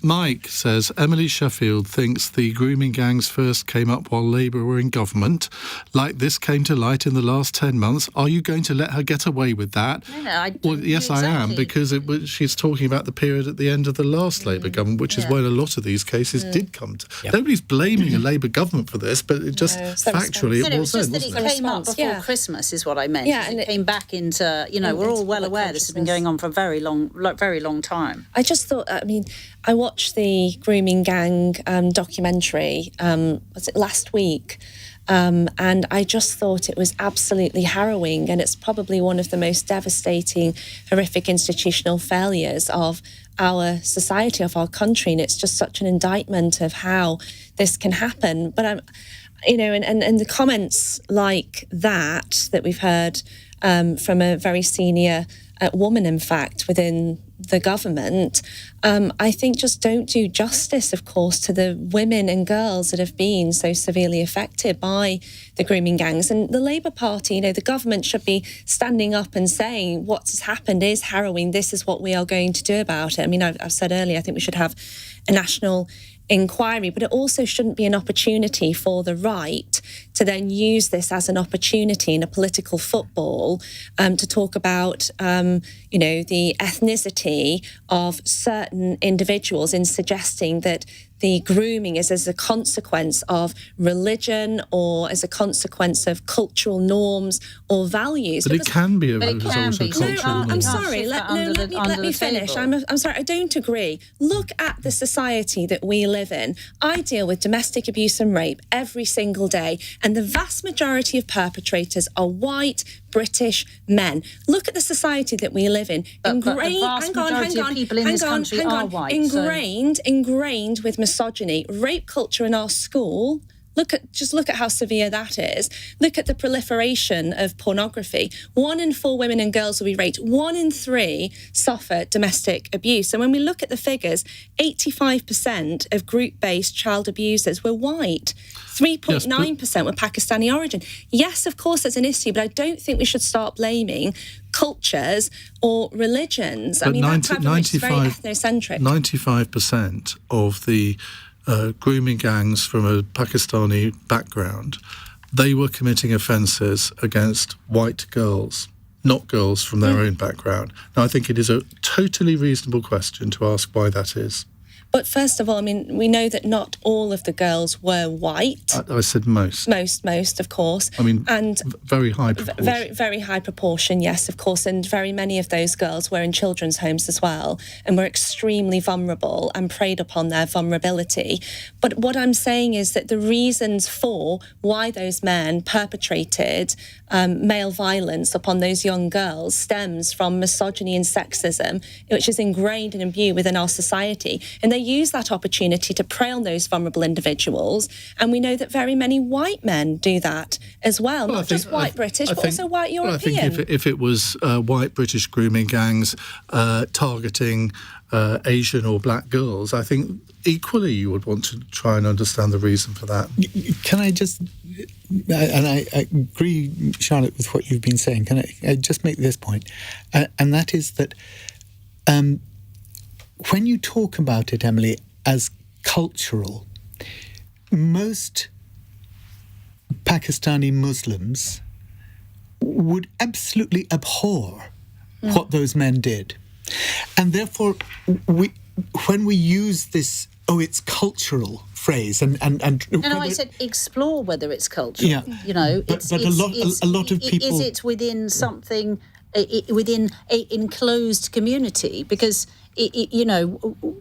Mike says, Emily Sheffield thinks the grooming gangs first came up while Labour were in government. Like this came to light in the last 10 months. Are you going to let her get away with that? No, Yes, I am, because she's talking about the period at the end of the last Labour government, which is when a lot of these cases did come to... Yep. Nobody's blaming a Labour government for this, but it just factually it was just that it came up before Christmas is what I meant. Yeah, and it came back into, we're all well aware this has been going on for a very long time. I just thought, I watched the Grooming Gang documentary, was it last week? And I just thought it was absolutely harrowing, and it's probably one of the most devastating, horrific institutional failures of our society, of our country, and it's just such an indictment of how this can happen. But I'm, and the comments like that we've heard from a very senior woman, in fact, within the government, I think just don't do justice, of course, to the women and girls that have been so severely affected by the grooming gangs. And the Labour Party, the government should be standing up and saying what has happened is harrowing. This is what we are going to do about it. I mean, I've said earlier, I think we should have a national inquiry, but it also shouldn't be an opportunity for the right to then use this as an opportunity in a political football to talk about, the ethnicity of certain individuals, in suggesting that the grooming is as a consequence of religion or as a consequence of cultural norms or values. But it can be a result of be. cultural I'm norms. sorry. Let me finish. I'm sorry. I don't agree. Look at the society that we live in. I deal with domestic abuse and rape every single day, and the vast majority of perpetrators are white British men. Look at the society that we live in. But the vast majority of people in this country are white. Ingrained with misogyny, rape culture in our school. Look at how severe that is. Look at the proliferation of pornography. 1 in 4 women and girls will be raped. 1 in 3 suffer domestic abuse. And when we look at the figures, 85% of group-based child abusers were white. 3.9% were Pakistani origin. Yes, of course, there's an issue, but I don't think we should start blaming cultures or religions. I mean, that type of language is very ethnocentric. 95% of the grooming gangs from a Pakistani background, they were committing offences against white girls, not girls from their own background. Now, I think it is a totally reasonable question to ask why that is. But first of all, I mean, we know that not all of the girls were white. I said most. Most, of course. I mean, and very high proportion. Very, very high proportion, yes, of course. And very many of those girls were in children's homes as well, and were extremely vulnerable and preyed upon their vulnerability. But what I'm saying is that the reasons for why those men perpetrated male violence upon those young girls stems from misogyny and sexism, which is ingrained and imbued within our society. And they use that opportunity to prey on those vulnerable individuals. And we know that very many white men do that as well, not just white British, but also white European. I think if it was white British grooming gangs targeting Asian or black girls, I think equally you would want to try and understand the reason for that. Can I just, and I agree, Charlotte, with what you've been saying, can I just make this point? And that is that when you talk about it, Emily, as cultural, most Pakistani Muslims would absolutely abhor what those men did. And therefore, when we use this, it's cultural phrase, and I said explore whether it's cultural. Yeah. But a lot of people. Is it within something, within an enclosed community? Because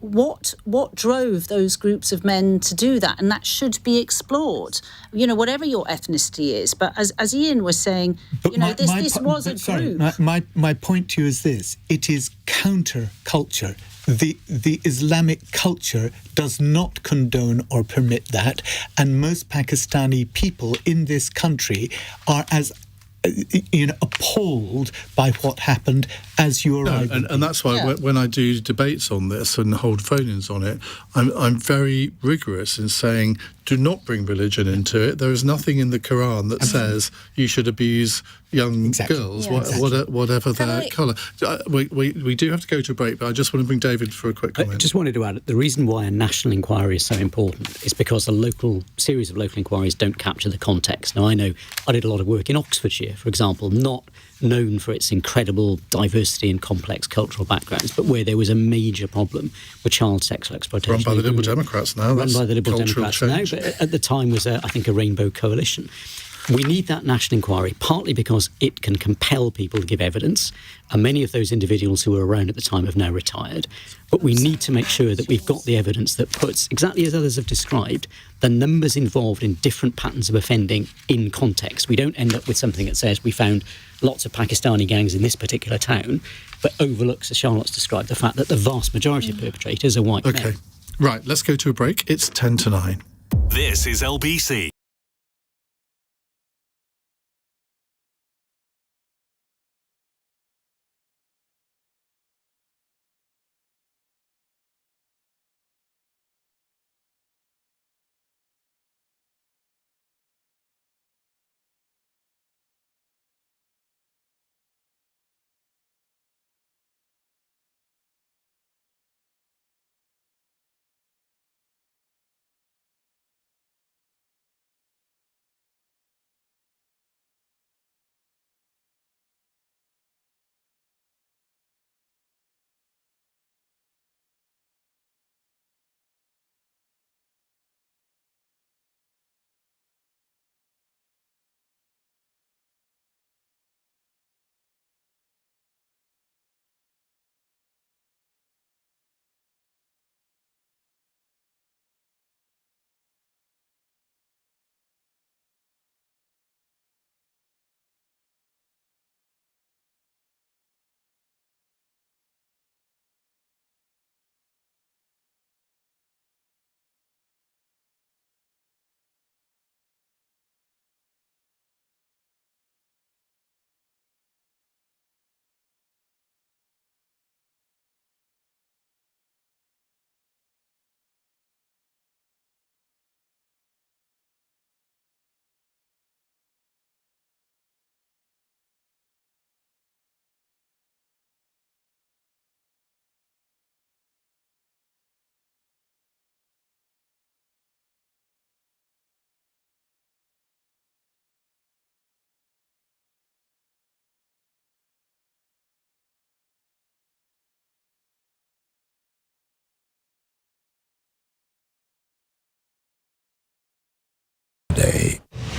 what drove those groups of men to do that, and that should be explored. Whatever your ethnicity is. But as Iain was saying, this was a group. My point to you is this: it is counter-culture. The Islamic culture does not condone or permit that, and most Pakistani people in this country are as appalled by what happened as you or I would be. And that's why when I do debates on this and hold phone-ins on it, I'm very rigorous in saying, do not bring religion into it. There is nothing in the Quran that says you should abuse young girls, whatever their colour. We do have to go to a break, but I just want to bring David for a quick comment. I just wanted to add, the reason why a national inquiry is so important is because a series of local inquiries don't capture the context. Now, I know I did a lot of work in Oxfordshire, for example, not known for its incredible diversity and complex cultural backgrounds, but where there was a major problem with child sexual exploitation. Run by the Liberal Democrats now. Run by the Liberal Democrats now, but at the time was, I think, a Rainbow Coalition. We need that national inquiry, partly because it can compel people to give evidence, and many of those individuals who were around at the time have now retired. But we need to make sure that we've got the evidence that puts, exactly as others have described, the numbers involved in different patterns of offending in context. We don't end up with something that says we found lots of Pakistani gangs in this particular town, but overlooks, as Charlotte's described, the fact that the vast majority of perpetrators are white men. OK. Right, let's go to a break. It's 10 to 9. This is LBC.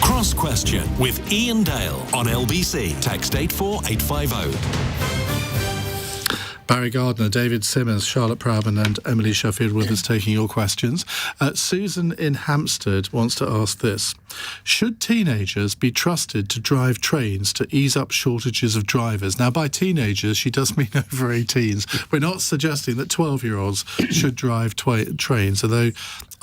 Cross Question with Iain Dale on LBC. Text 84850. Barry Gardner, David Simmons, Charlotte Proudman and Emily Sheffield with us taking your questions. Susan in Hampstead wants to ask this. Should teenagers be trusted to drive trains to ease up shortages of drivers? Now, by teenagers, she does mean over 18s. We're not suggesting that 12-year-olds should drive trains, although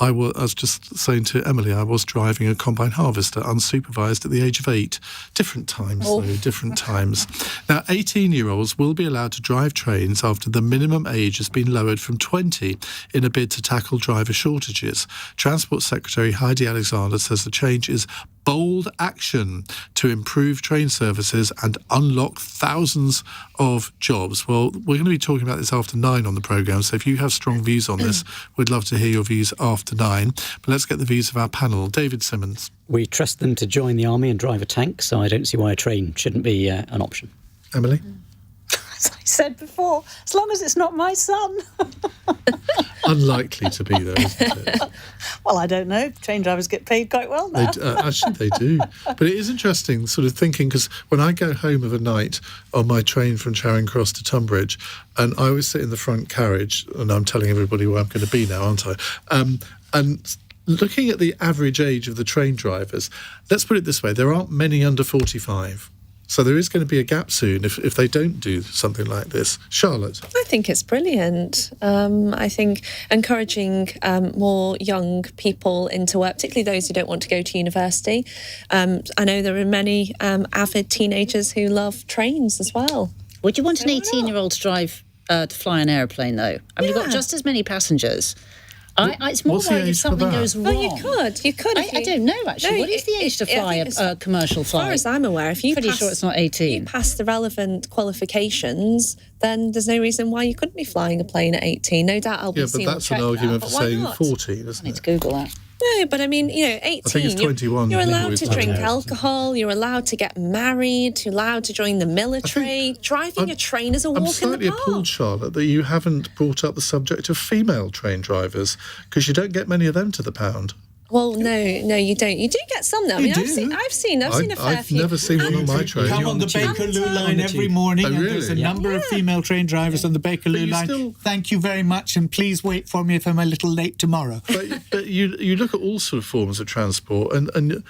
I was just saying to Emily, I was driving a combine harvester unsupervised at the age of 8. Different times, though, different times. Now, 18-year-olds will be allowed to drive trains after the minimum age has been lowered from 20 in a bid to tackle driver shortages. Transport Secretary Heidi Alexander says the change is bold action to improve train services and unlock thousands of jobs. Well, we're going to be talking about this after 9 on the programme, so if you have strong views on this, we'd love to hear your views after 9. But let's get the views of our panel. David Simmons. We trust them to join the army and drive a tank, so I don't see why a train shouldn't be an option. Emily? As I said before, as long as it's not my son. Unlikely to be, though, isn't it? Well, I don't know. Train drivers get paid quite well now. Actually, they do. But it is interesting sort of thinking, because when I go home of a night on my train from Charing Cross to Tunbridge, and I always sit in the front carriage, and I'm telling everybody where I'm going to be now, aren't I? And looking at the average age of the train drivers, let's put it this way, there aren't many under 45. So there is going to be a gap soon if they don't do something like this. Charlotte? I think it's brilliant. I think encouraging more young people into work, particularly those who don't want to go to university. I know there are many avid teenagers who love trains as well. Would you want an 18-year-old to drive to fly an aeroplane, though? I mean, you've got just as many passengers. It's more worried if something goes wrong. Oh, you could. I don't know, actually. What is the age to fly a commercial flight? As far as I'm aware, if you pretty sure it's not 18. You pass the relevant qualifications, then there's no reason why you couldn't be flying a plane at 18. No doubt I'll be seeing. Yeah, but that's an argument for saying 14, isn't it? I need to Google that. No, but I mean, 18, I think it's 21. You're allowed to drink alcohol, you're allowed to get married, you're allowed to join the military. Driving a train is a walk in the park. I'm slightly appalled, Charlotte, that you haven't brought up the subject of female train drivers, because you don't get many of them to the pound. Well, no, you don't. You do get some though. I mean, do? I've seen a fair I've few. never seen one on my train. Come on the Bakerloo line every morning, Oh, and really? there's a number of female train drivers on the Bakerloo you line. still- Thank you very much, and please wait for me if I'm a little late tomorrow. But you look at all sort of forms of transport, and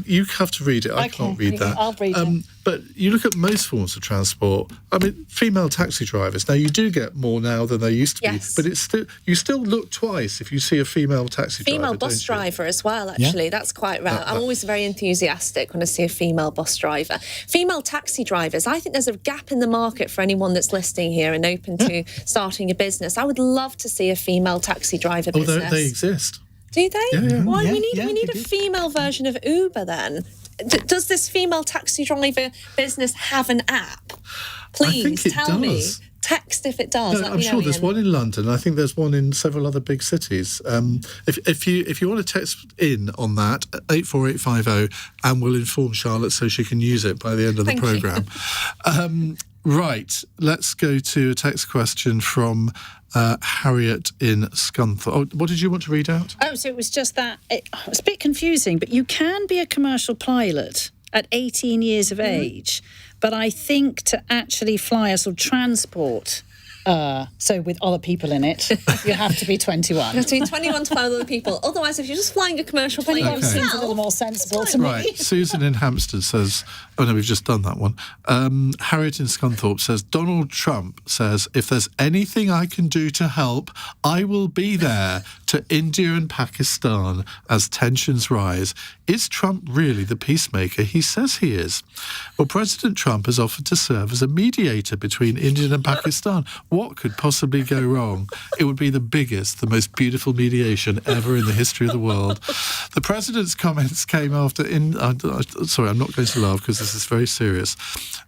you have to read it. I can't read that. I'll read it. But you look at most forms of transport. I mean, female taxi drivers. Now you do get more now than there used to Yes. be, but you still look twice if you see a female taxi driver. Female bus don't you? driver as well, actually. That's quite rare. I'm always very enthusiastic when I see a female bus driver. Female taxi drivers, I think there's a gap in the market for anyone that's listening here and open to starting a business. I would love to see a female taxi driver business. They exist. Do they? Yeah. Why Yeah, we need they a do. female version of Uber then? Does this female taxi driver business have an app? Please think it tell me. does. Text if it does. No, Let I'm me sure know, there's Iain. one in London. I think there's one in several other big cities. If you want to text in on that, 84850, and we'll inform Charlotte so she can use it by the end of the Thank you. programme. Right, let's go to a text question from Harriet in Scunthorpe. Oh, what did you want to read out? Oh, so it was just that. It's a bit confusing, but you can be a commercial pilot at 18 years of age. But I think to actually fly a sort of transport, so with other people in it, you have to be 21. You have to be 21 to fly with other people. Otherwise, if you're just flying a commercial plane 21 seems a little yourself, more sensible to me. Right, Susan in Hampstead says, oh no, we've just done that one. Harriet in Scunthorpe says, Donald Trump says, if there's anything I can do to help, I will be there to India and Pakistan as tensions rise. Is Trump really the peacemaker he says he is? Well, President Trump has offered to serve as a mediator between India and Pakistan. What could possibly go wrong? It would be the biggest, the most beautiful mediation ever in the history of the world. The president's comments came after... sorry, I'm not going to laugh because this is very serious.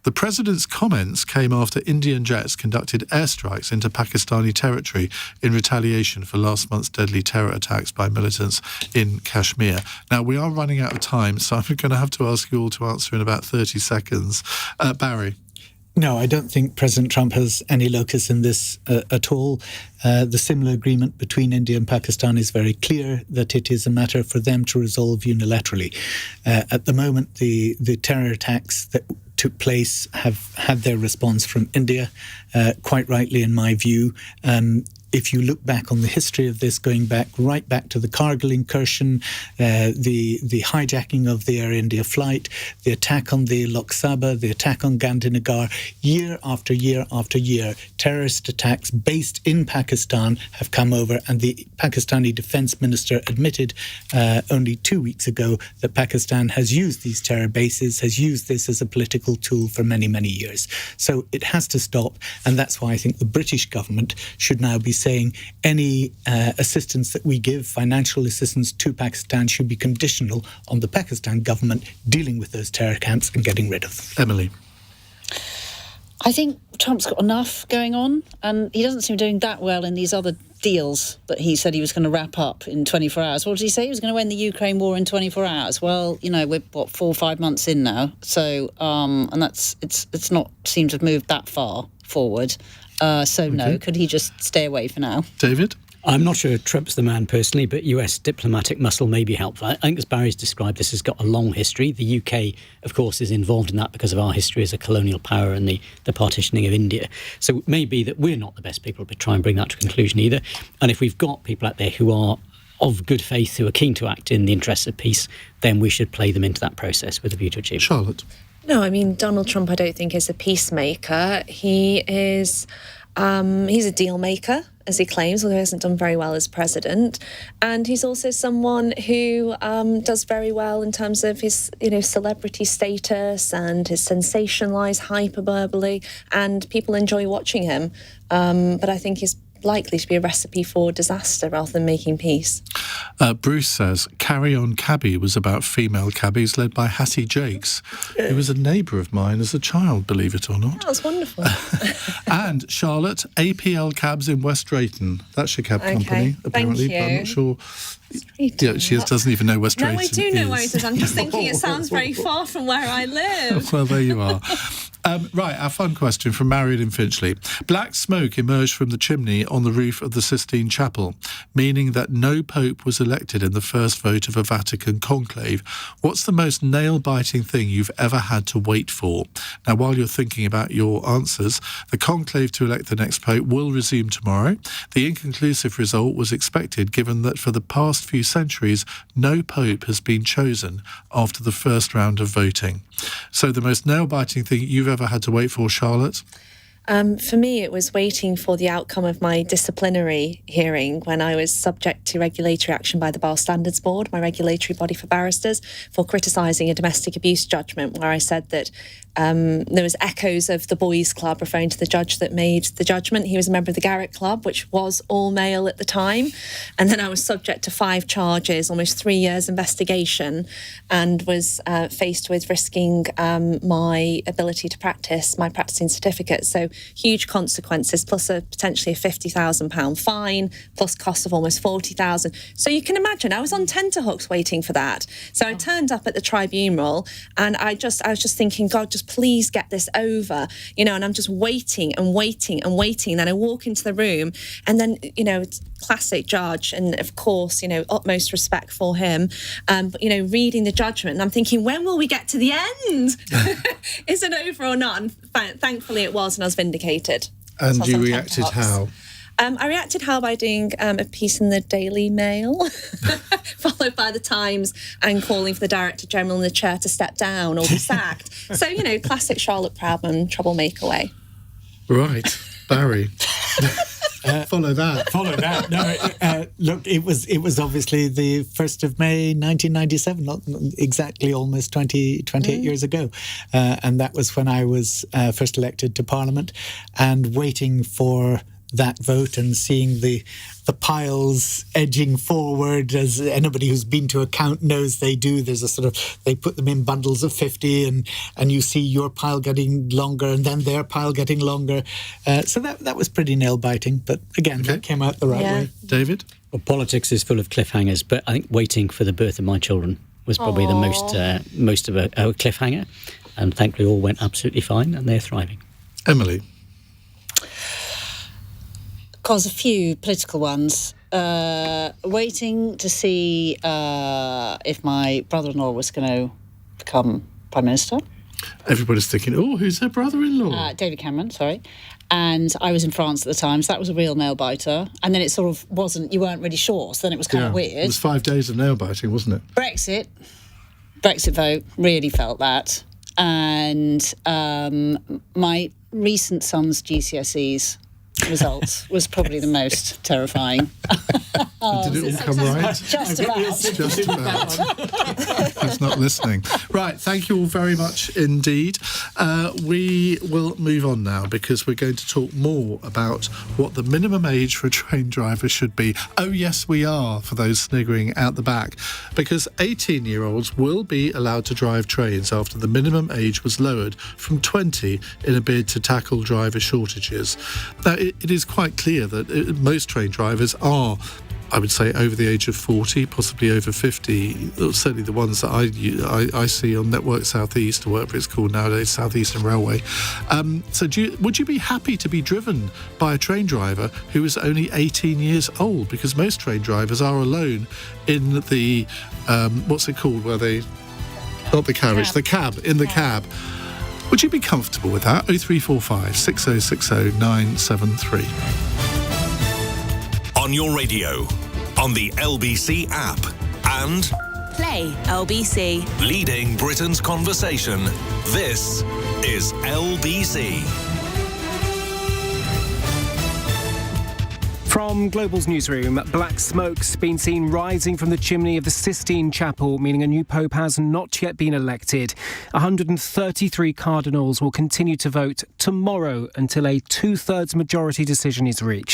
The president's comments came after Indian jets conducted airstrikes into Pakistani territory in retaliation for last month's deadly terror attacks by militants in Kashmir. Now, we are running out of time, so I'm going to have to ask you all to answer in about 30 seconds. Barry? No, I don't think President Trump has any locus in this at all. The similar agreement between India and Pakistan is very clear that it is a matter for them to resolve unilaterally. At the moment, the terror attacks that took place have had their response from India, quite rightly in my view. If you look back on the history of this, going back right back to the Kargil incursion, the hijacking of the Air India flight, the attack on the Lok Sabha, the attack on Gandhinagar, year after year after year, terrorist attacks based in Pakistan have come over, and the Pakistani defense minister admitted only 2 weeks ago that Pakistan has used these terror bases, has used this as a political tool for many, many years. So it has to stop, and that's why I think the British government should now be saying any assistance that we give, financial assistance to Pakistan, should be conditional on the Pakistan government dealing with those terror camps and getting rid of them. Emily? I think Trump's got enough going on, and he doesn't seem doing that well in these other deals that he said he was going to wrap up in 24 hours. What did he say? He was going to end the Ukraine war in 24 hours. Well, you know, we're, 4 or 5 months in now. So, and it's not seemed to have moved that far forward. No, could he just stay away for now? David? I'm not sure Trump's the man personally, but US diplomatic muscle may be helpful. I think, as Barry's described, this has got a long history. The UK, of course, is involved in that because of our history as a colonial power and the partitioning of India. So it may be that we're not the best people to try and bring that to conclusion either. And if we've got people out there who are of good faith, who are keen to act in the interests of peace, then we should play them into that process with a view to achieve. Charlotte? No, I mean, Donald Trump, I don't think, is a peacemaker. He is... he's a deal maker, as he claims, although he hasn't done very well as president. And he's also someone who does very well in terms of his, celebrity status and his sensationalised hyperbole, and people enjoy watching him. But I think he's likely to be a recipe for disaster rather than making peace. Bruce says, Carry On Cabby was about female cabbies led by Hattie Jakes, who was a neighbour of mine as a child, believe it or not. That was wonderful. And Charlotte, APL Cabs in West Drayton. That's your cab company, apparently. Thank But I'm you. not sure. Yeah, she doesn't even know West Drayton No, I do know where is. it is. I'm just thinking it sounds very far from where I live. Well, there you are. Right, our fun question from Marion in Finchley. Black smoke emerged from the chimney on the roof of the Sistine Chapel, meaning that no pope was elected in the first vote of a Vatican conclave. What's the most nail-biting thing you've ever had to wait for? Now, while you're thinking about your answers, the conclave to elect the next pope will resume tomorrow. The inconclusive result was expected, given that for the past few centuries, no pope has been chosen after the first round of voting. So the most nail-biting thing you've ever had to wait for, Charlotte? For me, it was waiting for the outcome of my disciplinary hearing when I was subject to regulatory action by the Bar Standards Board, my regulatory body for barristers, for criticising a domestic abuse judgment where I said that there was echoes of the boys' club, referring to the judge that made the judgment. He was a member of the Garrick Club, which was all male at the time. And then I was subject to 5 charges, almost 3 years investigation, and was faced with risking my ability to practice, my practicing certificate. So huge consequences, plus potentially a £50,000 fine, plus costs of almost £40,000. So you can imagine, I was on tenterhooks waiting for that. So I turned up at the tribunal, and I was just thinking, God, just please get this over, and I'm just waiting and waiting and waiting. Then I walk into the room, and then, classic judge, and of course, utmost respect for him, but, reading the judgment, and I'm thinking, when will we get to the end? Is it over or not? And thankfully it was, and I was vindicated. And you reacted how? I reacted how by doing a piece in the Daily Mail, followed by the Times, and calling for the Director General and the Chair to step down or be sacked. So, classic Charlotte Proudman troublemaker way. Right. Barry. Follow that. No, look, it was obviously the 1st of May 1997, not exactly almost 28 years ago. And that was when I was first elected to Parliament, and waiting for that vote and seeing the piles edging forward, as anybody who's been to a count knows they do. There's a sort of, they put them in bundles of 50, and you see your pile getting longer and then their pile getting longer. So that was pretty nail-biting, but again, that came out the right way. David? Well, politics is full of cliffhangers, but I think waiting for the birth of my children was probably the most of a cliffhanger, and thankfully all went absolutely fine, and they're thriving. Emily? Cause a few political ones. Waiting to see if my brother-in-law was going to become Prime Minister. Everybody's thinking, who's her brother-in-law? David Cameron, sorry. And I was in France at the time, so that was a real nail-biter. And then it sort of wasn't, you weren't really sure, so then it was kind of weird. It was 5 days of nail-biting, wasn't it? Brexit vote, really felt that. And my recent son's GCSEs results was probably the most terrifying. Did it all come right? Just about. He's not listening. Right, thank you all very much indeed. We will move on now, because we're going to talk more about what the minimum age for a train driver should be. Oh yes, we are, for those sniggering out the back, because 18-year-olds will be allowed to drive trains after the minimum age was lowered from 20 in a bid to tackle driver shortages. Now, it is quite clear that most train drivers are, I would say, over the age of 40, possibly over 50, certainly the ones that I see on Network South East, or whatever it's called nowadays, South Eastern Railway. So would you be happy to be driven by a train driver who is only 18 years old? Because most train drivers are alone in the, what's it called, where they, not the carriage, the cab, in the cab. Would you be comfortable with that? 0345 6060 973. On your radio, on the LBC app, and Play LBC. leading Britain's conversation. This is LBC. From Global's newsroom, black smoke's been seen rising from the chimney of the Sistine Chapel, meaning a new pope has not yet been elected. 133 cardinals will continue to vote tomorrow until a 2/3 majority decision is reached.